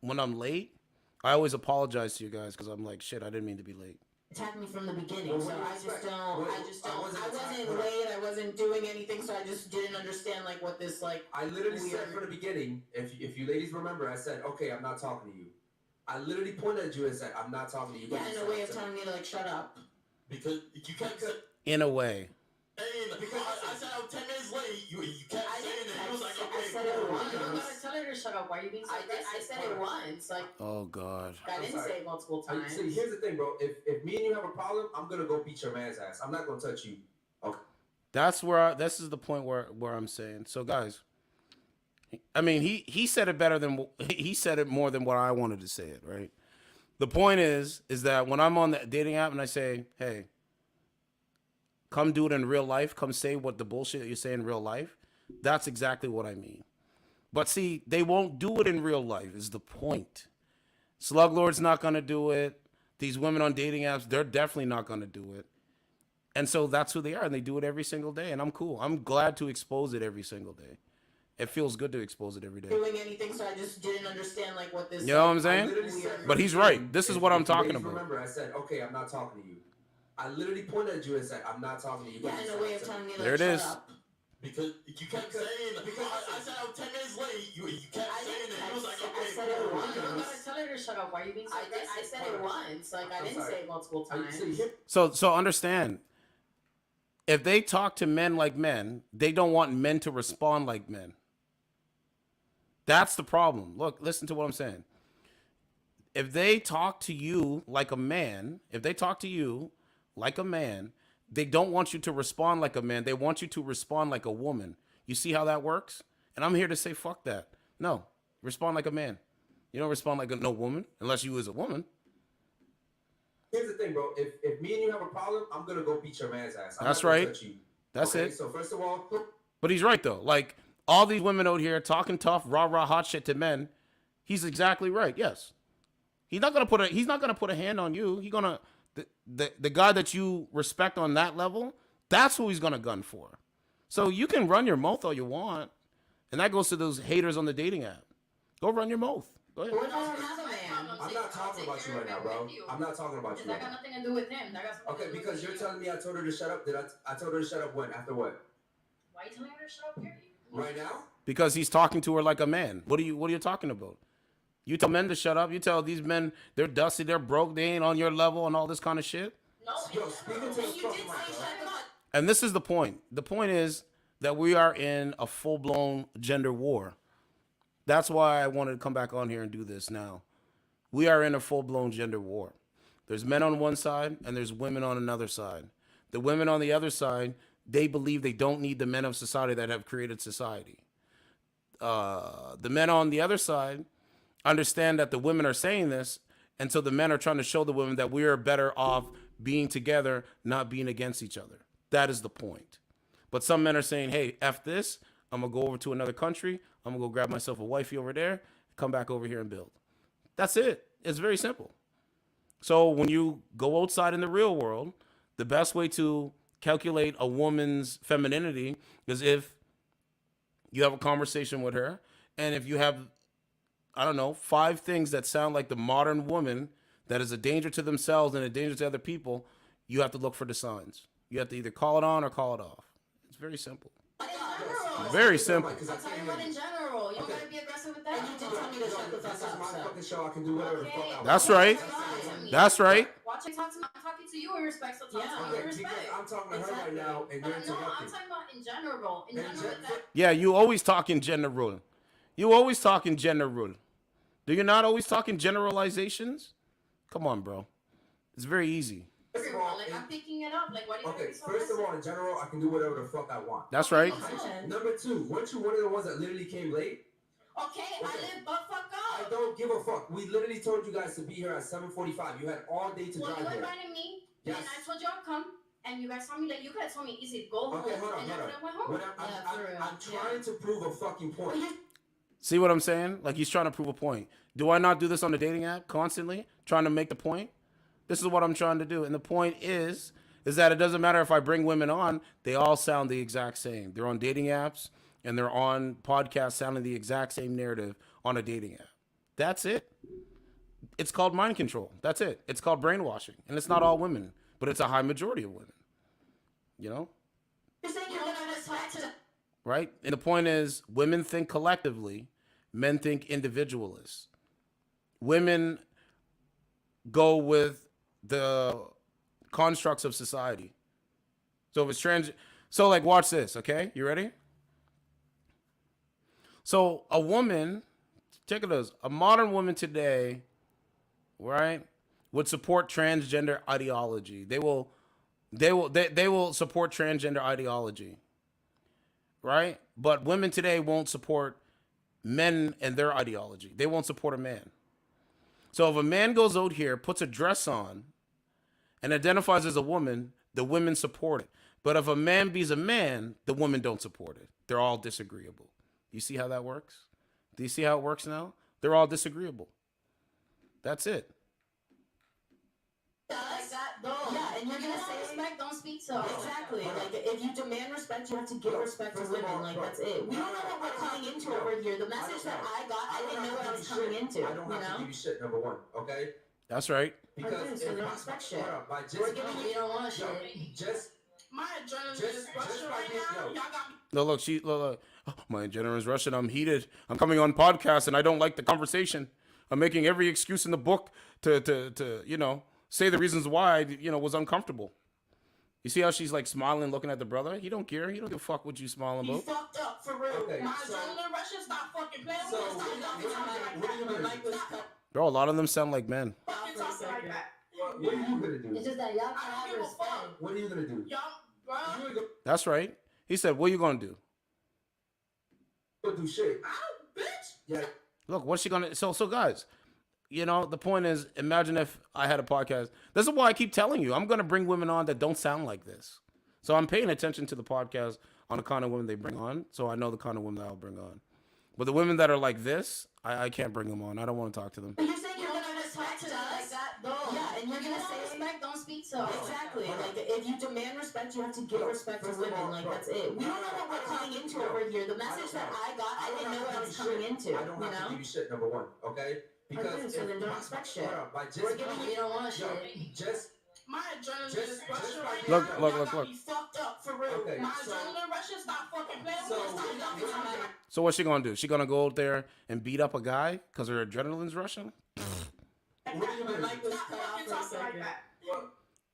Speaker 1: when I'm late, I always apologize to you guys because I'm like, shit, I didn't mean to be late.
Speaker 7: Attack me from the beginning,
Speaker 3: Well,
Speaker 7: so
Speaker 3: what do you
Speaker 7: I just
Speaker 3: expect?
Speaker 7: don't.
Speaker 3: Well,
Speaker 7: I just
Speaker 3: I
Speaker 7: don't.
Speaker 3: wasn't
Speaker 7: I
Speaker 3: attacking
Speaker 7: wasn't
Speaker 3: her.
Speaker 7: late. I wasn't doing anything, so I just didn't understand like what this like.
Speaker 3: I literally said
Speaker 7: Weird.
Speaker 3: from the beginning, if you ladies remember, I said, okay, I'm not talking to you. I literally pointed at you and said, I'm not talking to you.
Speaker 7: Yeah,
Speaker 3: guys.
Speaker 7: in a way of telling me to like shut up.
Speaker 6: Because you kept saying,
Speaker 1: In a way.
Speaker 6: because I said I was 10 minutes late. You kept
Speaker 7: I
Speaker 6: saying
Speaker 7: didn't.
Speaker 6: it. It was like,
Speaker 7: I
Speaker 6: okay,
Speaker 7: said it
Speaker 6: cool.
Speaker 7: once.
Speaker 9: You don't gotta tell her to
Speaker 7: to shut up. Why are you being so aggressive? I said it once. Like,
Speaker 1: Oh God.
Speaker 7: I didn't say it multiple times.
Speaker 3: See, here's the thing, bro. If me and you have a problem, I'm gonna go beat your man's ass. I'm not gonna touch you. Okay.
Speaker 1: That's where this is the point where I'm saying. So guys, I mean, he said it better than he said it more than what I wanted to say it, right? The point is that when I'm on the dating app and I say, "Hey, come do it in real life, come say what the bullshit that you say in real life," that's exactly what I mean. But see, they won't do it in real life is the point. Slug Lord's not going to do it. These women on dating apps, they're definitely not going to do it. And so that's who they are, and they do it every single day, and I'm cool. I'm glad to expose it every single day. It feels good to expose it every day.
Speaker 7: Doing anything, so I just didn't understand like what this.
Speaker 1: You know what I'm saying? But he's right. This is what I'm talking about.
Speaker 3: Remember, I said, okay, I'm not talking to you. I literally pointed at you and said, I'm not talking to you.
Speaker 7: Yeah, in a way of telling me like,
Speaker 1: there it is.
Speaker 7: shut up.
Speaker 6: Because you kept saying, I said I was 10 minutes late. You kept saying it. You was like, okay,
Speaker 7: I said it
Speaker 6: cool.
Speaker 7: once. You don't gotta tell her to shut up. Why are you being so aggressive? I said it once. Like, I didn't say it multiple times.
Speaker 1: So understand. If they talk to men like men, they don't want men to respond like men. That's the problem. Look, listen to what I'm saying. If they talk to you like a man, they don't want you to respond like a man. They want you to respond like a woman. You see how that works? And I'm here to say, fuck that. No, respond like a man. You don't respond like no woman unless you is a woman.
Speaker 3: Here's the thing, bro. If me and you have a problem, I'm gonna go beat your man's ass.
Speaker 1: That's right. That's it.
Speaker 3: So first of all,
Speaker 1: but he's right though. Like all these women out here talking tough, rah hot shit to men. He's exactly right. Yes, he's not gonna put a hand on you. He's gonna the guy that you respect on that level. That's who he's gonna gun for. So you can run your mouth all you want, and that goes to those haters on the dating app. Go run your mouth. Go ahead.
Speaker 3: I'm not talking about you right now, bro. I'm not talking about you.
Speaker 7: That got nothing to do with him.
Speaker 3: Okay, because you're telling me I told her to shut up. I told her to shut up when? After what?
Speaker 7: Why are you telling her to shut up, Gary?
Speaker 3: Right now?
Speaker 1: Because he's talking to her like a man. What are you talking about? You tell men to shut up. You tell these men they're dusty, they're broke, they ain't on your level, and all this kind of shit.
Speaker 7: No,
Speaker 3: yo, speaking to the fucking mic, bro.
Speaker 1: And this is the point. The point is that we are in a full-blown gender war. That's why I wanted to come back on here and do this now. We are in a full-blown gender war. There's men on one side and there's women on another side. The women on the other side, they believe they don't need the men of society that have created society. The men on the other side understand that the women are saying this, and so the men are trying to show the women that we are better off being together, not being against each other. That is the point. But some men are saying, hey, F this, I'm going to go over to another country, I'm going to go grab myself a wifey over there, come back over here and build. That's it. It's very simple. So when you go outside in the real world, the best way to calculate a woman's femininity is if you have a conversation with her, and if you have, 5 things that sound like the modern woman that is a danger to themselves and a danger to other people, you have to look for the signs. You have to either call it on or call it off. It's very simple. Very simple.
Speaker 7: I'm talking about in general. You don't gotta be aggressive with that. You did tell me to shut the fuck up.
Speaker 3: This is my fucking show. I can do whatever the fuck I want.
Speaker 1: That's right. That's right.
Speaker 7: Watch me talk to me. I'm talking to you in respect. So talk to me in respect.
Speaker 3: Because I'm talking to her right now, and you're
Speaker 7: No, I'm
Speaker 3: interrupting.
Speaker 7: talking about in general. In general with that.
Speaker 1: Yeah, you always talk in general. You always talk in general. Do you not always talk in generalizations? Come on, bro. It's very easy.
Speaker 3: First of all,
Speaker 7: Like, I'm picking it up. Like, why do you
Speaker 3: okay,
Speaker 7: think so
Speaker 3: first of all, in general, I can do whatever the fuck I want.
Speaker 1: That's right.
Speaker 3: Number 2, weren't you one of the ones that literally came late?
Speaker 7: Okay, I live butt fuck
Speaker 3: I
Speaker 7: up.
Speaker 3: don't give a fuck. We literally told you guys to be here at 7:45. You had all day to
Speaker 7: Well,
Speaker 3: drive
Speaker 7: you
Speaker 3: here.
Speaker 7: invited me,
Speaker 3: Yes.
Speaker 7: and I told you I'd come, and you guys told me that you guys told me easy go home,
Speaker 3: Okay, hold on,
Speaker 7: and
Speaker 3: hold
Speaker 7: that's
Speaker 3: on.
Speaker 7: when I went home.
Speaker 3: When
Speaker 7: Yeah, for real.
Speaker 3: I'm trying to prove a fucking point.
Speaker 1: See what I'm saying? Like he's trying to prove a point. Do I not do this on the dating app constantly? Trying to make the point? This is what I'm trying to do. And the point is that it doesn't matter if I bring women on, they all sound the exact same. They're on dating apps and they're on podcasts sounding the exact same narrative on a dating app. That's it. It's called mind control. That's it. It's called brainwashing. And it's not all women, but it's a high majority of women. You know?
Speaker 7: You're saying you're gonna talk to.
Speaker 1: Right? And the point is, women think collectively, men think individualists. Women go with the constructs of society. So if it's so like watch this, okay? You ready? So a woman check it out. A modern woman today, right, would support transgender ideology. They will support transgender ideology, right? But women today won't support men and their ideology. They won't support a man. So if a man goes out here, puts a dress on, and identifies as a woman, the women support it. But if a man be a man, the women don't support it. They're all disagreeable. You see how that works? Do you see how it works now? They're all disagreeable. That's it.
Speaker 7: Like that, though. Yeah, and you're gonna say respect, don't speak so. Exactly. Like, if you demand respect, you have to give respect to women. Like, that's it. We don't know what we're coming into over here. The message that I got, I didn't know what I was coming into.
Speaker 3: I don't have to give you shit, number one, okay?
Speaker 1: That's right.
Speaker 7: Okay, so they don't expect shit.
Speaker 3: Hold on, by just
Speaker 7: We're giving you don't want
Speaker 3: yo,
Speaker 7: shit.
Speaker 3: just
Speaker 9: My adrenaline
Speaker 3: Just-
Speaker 9: is rushing
Speaker 3: just
Speaker 9: right
Speaker 3: by this,
Speaker 9: now.
Speaker 3: yo.
Speaker 9: Y'all got me.
Speaker 1: Look. Oh, my adrenaline is rushing. I'm heated. I'm coming on podcast, and I don't like the conversation. I'm making every excuse in the book to say the reasons why I, was uncomfortable. You see how she's like smiling, looking at the brother? He don't care. He don't give a fuck what you smiling
Speaker 9: You
Speaker 1: about.
Speaker 9: fucked up for real.
Speaker 3: Okay,
Speaker 9: My
Speaker 3: so-
Speaker 9: adrenaline rushing. Stop fucking playing
Speaker 3: So,
Speaker 9: with me. Stop talking to me like
Speaker 3: what are you
Speaker 9: that.
Speaker 3: gonna
Speaker 9: Like,
Speaker 3: do?
Speaker 9: stop
Speaker 1: Bro, a lot of them sound like men.
Speaker 9: fucking talking like that.
Speaker 3: what are you gonna do?
Speaker 7: It's just that y'all
Speaker 9: I
Speaker 7: can
Speaker 9: don't
Speaker 7: have
Speaker 9: give a
Speaker 7: respect.
Speaker 9: fuck.
Speaker 3: What are you gonna do?
Speaker 9: Y'all, bro.
Speaker 3: You ain't gonna
Speaker 1: That's right. He said, what are you going to do?
Speaker 3: do shit.
Speaker 9: I don't, bitch.
Speaker 3: Yeah,
Speaker 1: Look, what's she going to... So guys, the point is, imagine if I had a podcast. This is why I keep telling you, I'm going to bring women on that don't sound like this. So I'm paying attention to the podcast on the kind of women they bring on, so I know the kind of women that I'll bring on. But the women that are like this, I can't bring them on. I don't want to talk to them.
Speaker 7: But you're saying you're gonna respect us like that, though. Yeah, and you're gonna say respect, don't speak so. Exactly. Like, if you demand respect, you have to give respect to women. Like, that's it. We don't know what we're coming into over here. The message that I got, I didn't know what I was coming into.
Speaker 3: I don't have to give you shit, number one, okay?
Speaker 7: Okay, so then don't expect shit.
Speaker 3: Hold on, by just
Speaker 7: We're giving you don't want
Speaker 3: yo,
Speaker 7: shit.
Speaker 3: just
Speaker 9: My adrenaline
Speaker 3: Just-
Speaker 9: is rushing
Speaker 3: just
Speaker 9: right
Speaker 1: Look,
Speaker 9: now.
Speaker 1: look,
Speaker 9: Y'all
Speaker 1: look,
Speaker 9: got
Speaker 1: look.
Speaker 9: me fucked up for real.
Speaker 3: Okay,
Speaker 9: My
Speaker 3: so-
Speaker 9: adrenaline rushing. Stop fucking playing with
Speaker 3: So,
Speaker 9: me. Stop talking to me like that.
Speaker 1: So what's she going to do? She going to go out there and beat up a guy because her adrenaline's rushing?
Speaker 3: what are you gonna do?
Speaker 9: Stop fucking talking like that.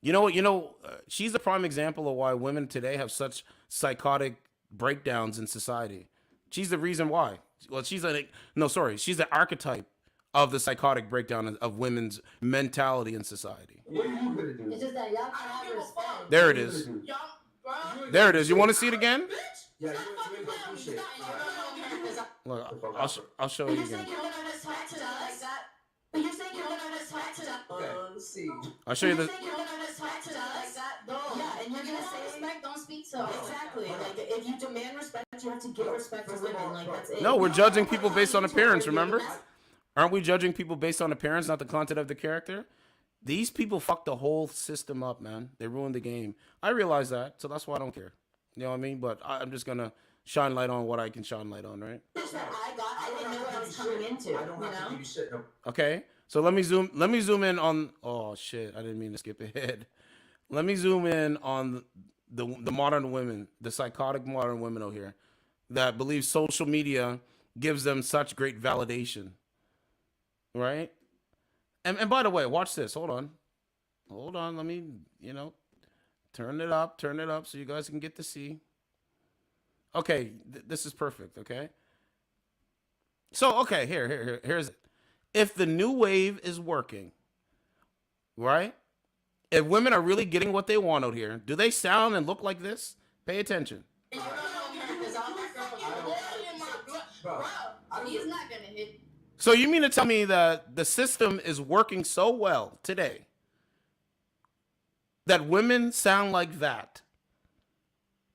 Speaker 1: You know what? She's a prime example of why women today have such psychotic breakdowns in society. She's the reason why. Well, she's the archetype of the psychotic breakdown of women's mentality in society.
Speaker 3: What are you gonna do?
Speaker 7: It's just that y'all
Speaker 9: I
Speaker 7: can
Speaker 9: don't
Speaker 7: have
Speaker 9: give a
Speaker 7: respect.
Speaker 9: fuck.
Speaker 1: There it
Speaker 3: What are you
Speaker 1: is.
Speaker 3: gonna do?
Speaker 9: Y'all, bro.
Speaker 1: There it is. You want to see it again?
Speaker 9: Bitch.
Speaker 3: Yeah,
Speaker 9: Stop
Speaker 3: you
Speaker 9: fucking
Speaker 3: ain't gonna
Speaker 9: playing
Speaker 3: do
Speaker 9: with me.
Speaker 3: shit.
Speaker 9: Stop.
Speaker 1: Look, I'll show
Speaker 7: But
Speaker 1: you
Speaker 7: you're saying
Speaker 1: again.
Speaker 7: you're gonna respect us like that. But you're saying you're gonna respect us.
Speaker 3: Okay.
Speaker 5: Let's see.
Speaker 1: I'll show you
Speaker 7: You're
Speaker 1: the.
Speaker 7: saying you're gonna respect us like that, though. Yeah, and you're gonna say respect, don't speak so. Exactly. Like, if you demand respect, you have to give respect to women. Like, that's it.
Speaker 1: No, we're
Speaker 7: We don't
Speaker 1: judging
Speaker 7: know what
Speaker 1: people
Speaker 7: we're
Speaker 1: based on
Speaker 7: coming into
Speaker 1: appearance,
Speaker 7: over here.
Speaker 1: remember?
Speaker 7: The mess-
Speaker 1: Aren't we judging people based on appearance, not the content of the character? These people fucked the whole system up, man. They ruined the game. I realize that, so that's why I don't care. You know what I mean? But I'm just gonna shine light on what I can shine light on, right?
Speaker 7: That I got, I didn't know what I was coming into.
Speaker 3: I don't have to give you shit, no.
Speaker 1: Okay. So let me zoom in on. Oh shit! I didn't mean to skip ahead. Let me zoom in on the modern women, the psychotic modern women out here that believe social media gives them such great validation, right? And by the way, watch this. Hold on. Let me turn it up so you guys can get to see. Okay, this is perfect. Okay. So okay, here's it. If the new wave is working, right? If women are really getting what they want out here, do they sound and look like this? Pay attention.
Speaker 3: Bro,
Speaker 4: He's not gonna hit.
Speaker 1: So you mean to tell me that the system is working so well today that women sound like that?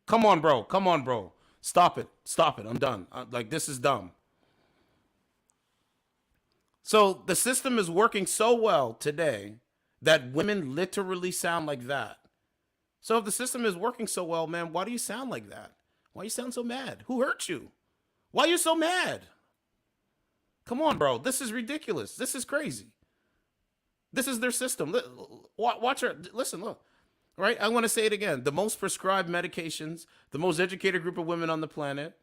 Speaker 1: Come on, bro. Stop it. I'm done. Like, this is dumb. So the system is working so well today that women literally sound like that. So if the system is working so well, man, why do you sound like that? Why you sound so mad? Who hurt you? Why are you so mad? Come on, bro. This is ridiculous. This is crazy. This is their system. Watch her. Listen, look. Right? I want to say it again. The most prescribed medications, the most educated group of women on the planet,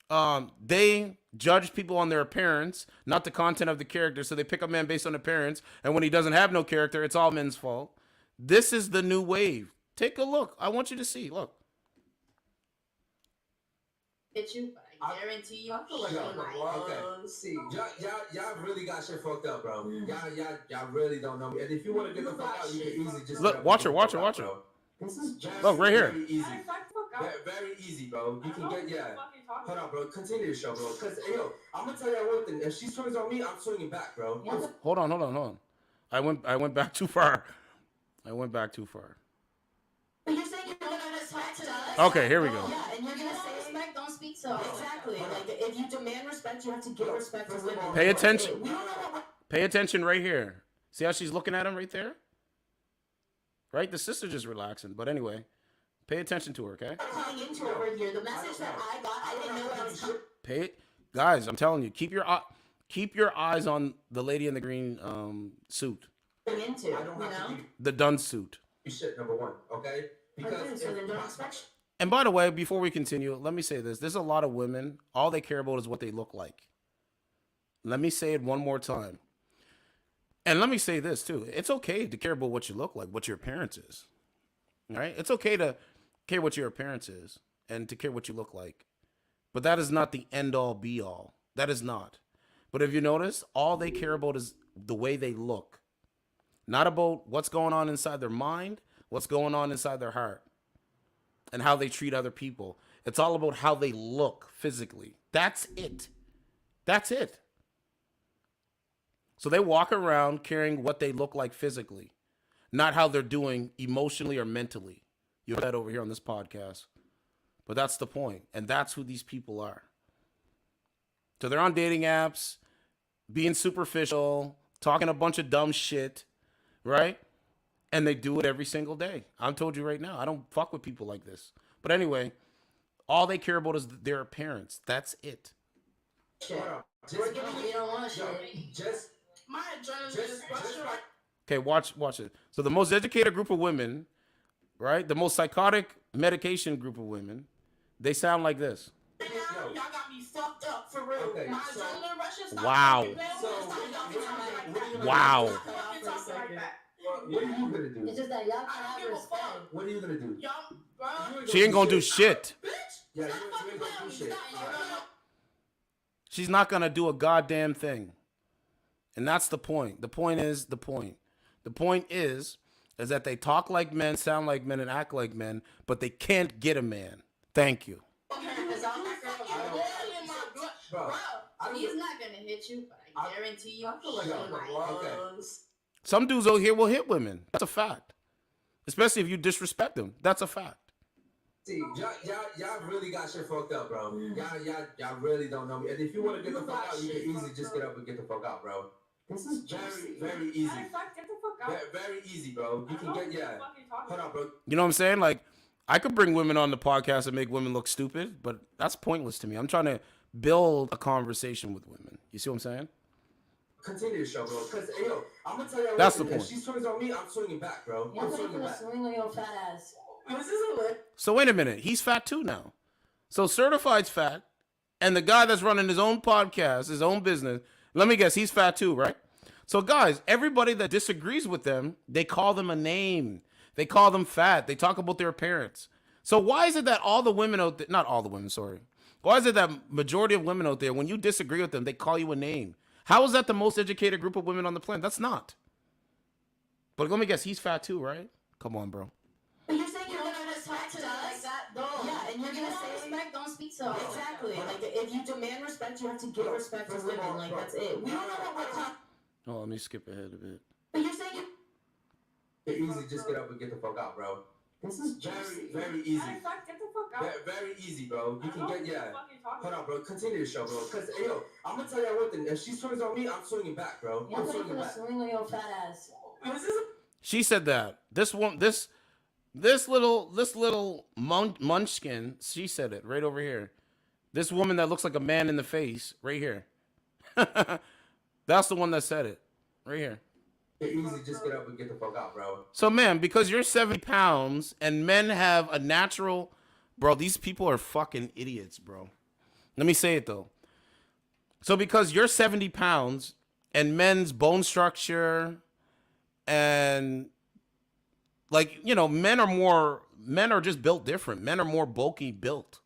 Speaker 1: they judge people on their appearance, not the content of the character. So they pick a man based on appearance. And when he doesn't have no character, it's all men's fault. This is the new wave. Take a look. I want you to see. Look.
Speaker 4: Hit you, but I
Speaker 7: I guarantee you.
Speaker 5: I feel like
Speaker 3: Yo,
Speaker 5: I'm
Speaker 3: okay. See, y'all really got shit fucked up, bro. Y'all really don't know me. And if you want to get the fuck out, you can easily just
Speaker 1: Look,
Speaker 3: get up
Speaker 1: watch
Speaker 3: and
Speaker 1: her,
Speaker 3: get the
Speaker 1: watch
Speaker 3: fuck
Speaker 1: her,
Speaker 3: out,
Speaker 1: watch her.
Speaker 3: bro. This is just
Speaker 1: Look, right here.
Speaker 3: very easy.
Speaker 4: Alright, fuck the fuck out.
Speaker 3: Very easy, bro. You
Speaker 4: I
Speaker 3: can
Speaker 4: don't know
Speaker 3: get,
Speaker 4: what
Speaker 3: yeah.
Speaker 4: the fuck you're talking
Speaker 3: Hold on,
Speaker 4: about.
Speaker 3: bro. Continue the show, bro. Because, yo, I'm going to tell y'all one thing. If she swings on me, I'm swinging back, bro.
Speaker 1: Hold on. I went back too far. I went back too far.
Speaker 7: But you're saying you're gonna respect to us.
Speaker 1: Okay, here we go.
Speaker 7: Yeah, and you're gonna say respect, don't speak to us. Exactly. Like if you demand respect, you have to give respect to women.
Speaker 1: Pay
Speaker 7: Like,
Speaker 1: attention.
Speaker 7: we don't know what
Speaker 1: Pay attention right here. See how she's looking at him right there? Right? The sister just relaxing. But anyway, pay attention to her, okay?
Speaker 7: we're coming into over here. The message that I got, I didn't know what I was coming
Speaker 1: Pay it. Guys, I'm telling you, keep your eyes on the lady in the green suit.
Speaker 7: into.
Speaker 3: I don't have to give
Speaker 1: The done suit.
Speaker 3: you shit, number one, okay?
Speaker 7: Okay,
Speaker 3: Because
Speaker 7: so
Speaker 3: if
Speaker 7: then don't
Speaker 3: my-
Speaker 7: expect.
Speaker 1: And by the way, before we continue, let me say this. There's a lot of women, all they care about is what they look like. Let me say it one more time. And let me say this too. It's okay to care about what you look like, what your appearance is. All right? It's okay to care what your appearance is and to care what you look like. But that is not the end all be all. That is not. But if you notice, all they care about is the way they look. Not about what's going on inside their mind, what's going on inside their heart, and how they treat other people. It's all about how they look physically. That's it. That's it. So they walk around caring what they look like physically, not how they're doing emotionally or mentally. You heard that over here on this podcast. But that's the point, and that's who these people are. So they're on dating apps, being superficial, talking a bunch of dumb shit, right? And they do it every single day. I'm told you right now, I don't fuck with people like this. But anyway, all they care about is their appearance. That's it.
Speaker 3: Hold on.
Speaker 7: We're giving you don't want
Speaker 3: Yo,
Speaker 7: shit.
Speaker 3: just
Speaker 9: My adrenaline
Speaker 3: just
Speaker 9: is rushing.
Speaker 3: like
Speaker 1: Okay, watch it. So the most educated group of women, right? The most psychotic medication group of women, they sound like this.
Speaker 9: Right now, y'all got me fucked up for real.
Speaker 3: Okay,
Speaker 9: My
Speaker 3: so-
Speaker 9: adrenaline rushes.
Speaker 1: Wow. Wow.
Speaker 3: what are you gonna do?
Speaker 7: It's just that y'all
Speaker 9: I
Speaker 7: can
Speaker 9: don't
Speaker 7: have
Speaker 9: give a
Speaker 7: respect.
Speaker 9: fuck.
Speaker 3: What are you gonna do?
Speaker 9: Y'all, bro.
Speaker 1: She ain't gonna do shit.
Speaker 9: Bitch.
Speaker 3: Yeah,
Speaker 9: Stop
Speaker 3: you
Speaker 9: fucking
Speaker 3: ain't
Speaker 9: playing
Speaker 3: gonna
Speaker 9: with
Speaker 3: do
Speaker 9: me.
Speaker 3: shit.
Speaker 9: Stop.
Speaker 1: She's not gonna do a goddamn thing. And that's the point. The point is that they talk like men, sound like men, and act like men, but they can't get a man. Thank you.
Speaker 9: Because I'm not gonna
Speaker 3: I don't-
Speaker 9: in my blood.
Speaker 3: Bro,
Speaker 9: Bro,
Speaker 3: I don't-
Speaker 9: he's not gonna hit you, but I guarantee you.
Speaker 5: I feel like
Speaker 3: Yo,
Speaker 5: I'm
Speaker 3: okay.
Speaker 1: Some dudes over here will hit women. That's a fact. Especially if you disrespect them. That's a fact.
Speaker 3: See, y'all really got shit fucked up, bro. Y'all really don't know me. And if you want to get the fuck out, you can easily just get up and get the fuck out, bro.
Speaker 5: This is
Speaker 3: Very easy.
Speaker 4: Alright, fuck, get the fuck out.
Speaker 3: Very easy, bro. You can get, yeah. Hold on, bro.
Speaker 1: You know what I'm saying? Like, I could bring women on the podcast and make women look stupid, but that's pointless to me. I'm trying to build a conversation with women. You see what I'm saying?
Speaker 3: Continue the show, bro. Because, yo, I'm going to tell y'all
Speaker 1: That's
Speaker 3: one
Speaker 1: the
Speaker 3: thing.
Speaker 1: point.
Speaker 3: If she swings on me, I'm swinging back, bro.
Speaker 7: You're
Speaker 3: I'm
Speaker 7: gonna
Speaker 3: swinging back.
Speaker 7: swing on your fat ass.
Speaker 5: This isn't lit.
Speaker 1: So wait a minute. He's fat too now. So Certified's fat, and the guy that's running his own podcast, his own business, let me guess, he's fat too, right? So guys, everybody that disagrees with them, they call them a name. They call them fat. They talk about their appearance. So why is it that all the women out there, not all the women, sorry. Why is it that majority of women out there, when you disagree with them, they call you a name? How is that the most educated group of women on the planet? That's not. But let me guess, he's fat too, right? Come on, bro.
Speaker 7: But you're saying you're gonna respect to us.
Speaker 9: like that.
Speaker 7: Yeah, and you're gonna say
Speaker 9: respect, don't speak to us.
Speaker 7: exactly. Like if you demand respect, you have to give respect to women. Like that's it. We don't know what we're talking.
Speaker 1: Oh, let me skip ahead a bit.
Speaker 7: But you're saying
Speaker 3: You easily just get up and get the fuck out, bro.
Speaker 5: This is
Speaker 3: Very easy.
Speaker 4: Alright, fuck, get the fuck out.
Speaker 3: Very easy, bro. You
Speaker 4: I
Speaker 3: can
Speaker 4: don't know
Speaker 3: get,
Speaker 4: what
Speaker 3: yeah.
Speaker 4: the fuck you're talking
Speaker 3: Hold
Speaker 4: about.
Speaker 3: on, bro. Continue the show, bro. Because, yo, I'm going to tell y'all one thing. If she swings on me, I'm swinging back, bro.
Speaker 7: you're
Speaker 3: I'm
Speaker 7: gonna
Speaker 3: swinging back.
Speaker 7: swing on your fat ass.
Speaker 5: This isn't.
Speaker 1: She said that. This little munchkin, she said it right over here. This woman that looks like a man in the face, right here. That's the one that said it, right here.
Speaker 3: You easily just get up and get the fuck out, bro.
Speaker 1: So, man, because you're 70 pounds and men have a natural, bro, these people are fucking idiots, bro. Let me say it though. So, because you're 70 pounds and men's bone structure and like, you know, men are just built different. Men are more bulky built.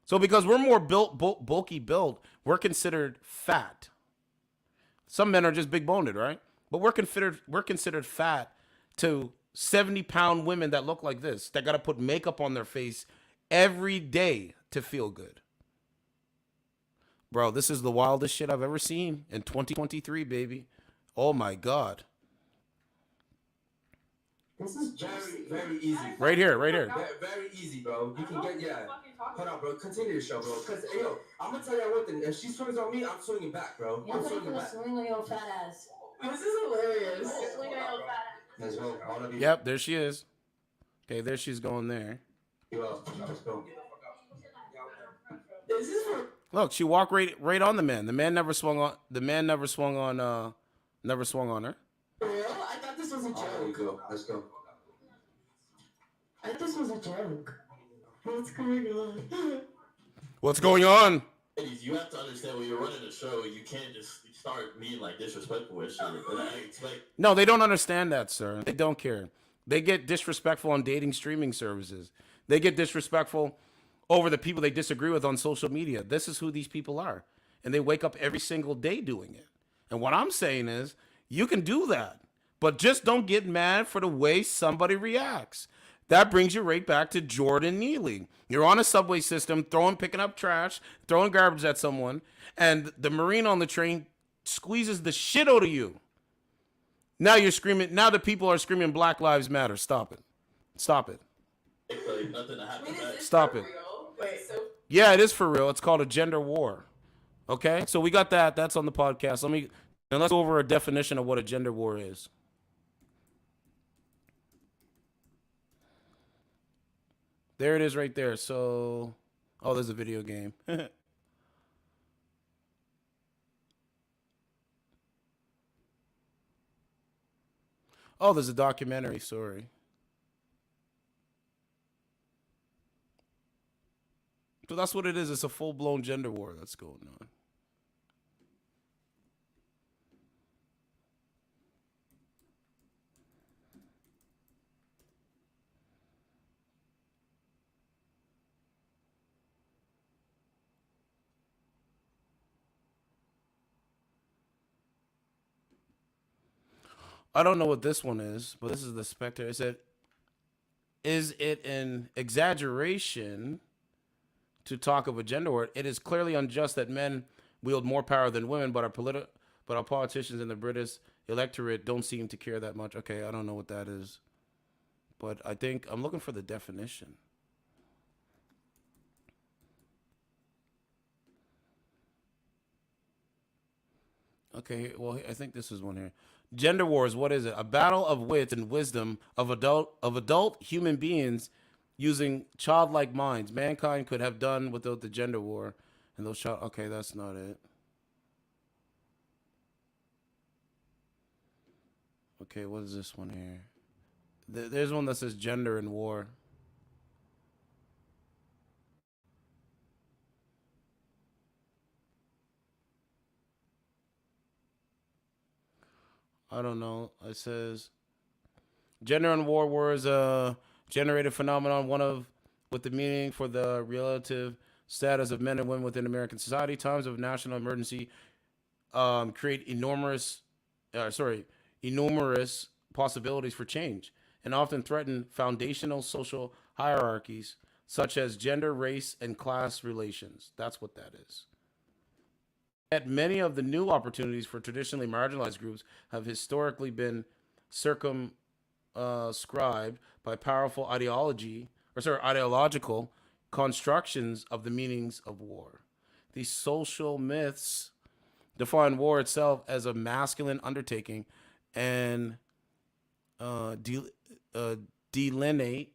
Speaker 1: So because we're more bulky built, we're considered fat. Some men are just big boned, right? But we're considered fat to 70-pound women that look like this, that got to put makeup on their face every day to feel good. Bro, this is the wildest shit I've ever seen in 2023, baby. Oh my God.
Speaker 5: This is
Speaker 3: Very, very easy.
Speaker 1: Right here, right here.
Speaker 3: Very easy, bro. You can get, yeah. Hold on, bro. Continue the show, bro. Because, yo, I'm going to tell you one thing. If she swings on me, I'm swinging back, bro. I'm swinging back.
Speaker 7: swing on your fat ass.
Speaker 5: This is hilarious.
Speaker 4: Swing on your fat ass.
Speaker 3: Let's go. All of you.
Speaker 1: Yep, there she is. Okay, there she's going there.
Speaker 3: Yo, let's go.
Speaker 5: This is for
Speaker 1: Look, she walked right on the man. The man never swung on. The man never swung on her.
Speaker 5: real? I thought this was a
Speaker 3: There we
Speaker 5: joke.
Speaker 3: go. Let's go.
Speaker 5: I thought this was a joke. What's going on?
Speaker 1: What's going on?
Speaker 6: Ladies, you have to understand when you're running a show, you can't just start being like disrespectful with shit. And I expect
Speaker 1: No, they don't understand that, sir. They don't care. They get disrespectful on dating streaming services. They get disrespectful over the people they disagree with on social media. This is who these people are. And they wake up every single day doing it. And what I'm saying is, you can do that, but just don't get mad for the way somebody reacts. That brings you right back to Jordan Neely. You're on a subway system, picking up trash, throwing garbage at someone, and the Marine on the train squeezes the shit out of you. Now you're screaming. Now the people are screaming Black Lives Matter. Stop it. Stop it.
Speaker 6: like nothing to happen back.
Speaker 1: Stop it.
Speaker 5: Wait, so
Speaker 1: Yeah, it is for real. It's called a gender war. Okay? So we got that. That's on the podcast. Let's go over a definition of what a gender war is. There it is right there. So, oh, there's a video game. Oh, there's a documentary. Sorry. So that's what it is. It's a full-blown gender war that's going on. I don't know what this one is, but this is the Spectre. Is it an exaggeration to talk of a gender war? It is clearly unjust that men wield more power than women, but our politicians and the British electorate don't seem to care that much. Okay, I don't know what that is, but I think I'm looking for the definition. Okay, well, I think this is one here. Gender wars, what is it? A battle of wits and wisdom of adult human beings using childlike minds. Mankind could have done without the gender war. And those child. Okay, that's not it. Okay, what is this one here? There's one that says gender and war. I don't know. It says gender and war is a generated phenomenon, with the meaning for the relative status of men and women within American society. Times of national emergency create enormous possibilities for change and often threaten foundational social hierarchies such as gender, race, and class relations. That's what that is. Yet many of the new opportunities for traditionally marginalized groups have historically been circumscribed by powerful ideological constructions of the meanings of war. These social myths define war itself as a masculine undertaking and delineate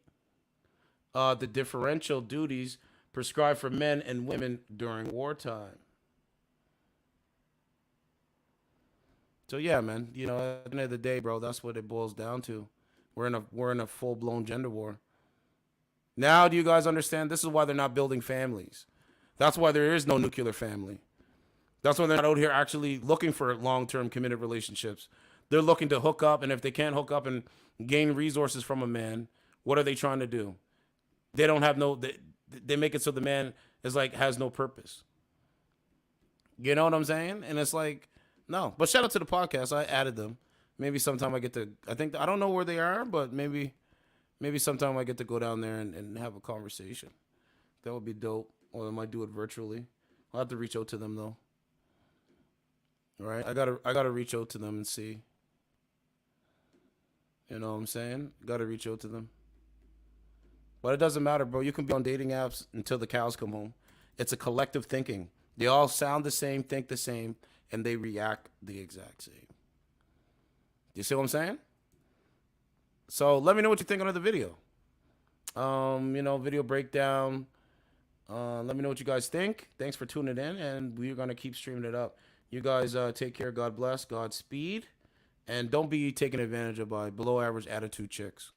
Speaker 1: the differential duties prescribed for men and women during wartime. So yeah, man, at the end of the day, bro, that's what it boils down to. We're in a full-blown gender war. Now, do you guys understand? This is why they're not building families. That's why there is no nuclear family. That's why they're not out here actually looking for long-term committed relationships. They're looking to hook up, and if they can't hook up and gain resources from a man, what are they trying to do? They don't have they make it so the man is like has no purpose. You know what I'm saying? And it's like, no. But shout out to the podcast. I added them. Maybe sometime I get to. I don't know where they are, but maybe sometime I get to go down there and have a conversation. That would be dope. Or I might do it virtually. I'll have to reach out to them though. All right, I gotta reach out to them and see. You know what I'm saying? Gotta reach out to them. But it doesn't matter, bro. You can be on dating apps until the cows come home. It's a collective thinking. They all sound the same, think the same, and they react the exact same. You see what I'm saying? So let me know what you think under the video. Video breakdown. Let me know what you guys think. Thanks for tuning in, and we're gonna keep streaming it up. You guys take care. God bless. Godspeed. And don't be taken advantage of by below average attitude chicks.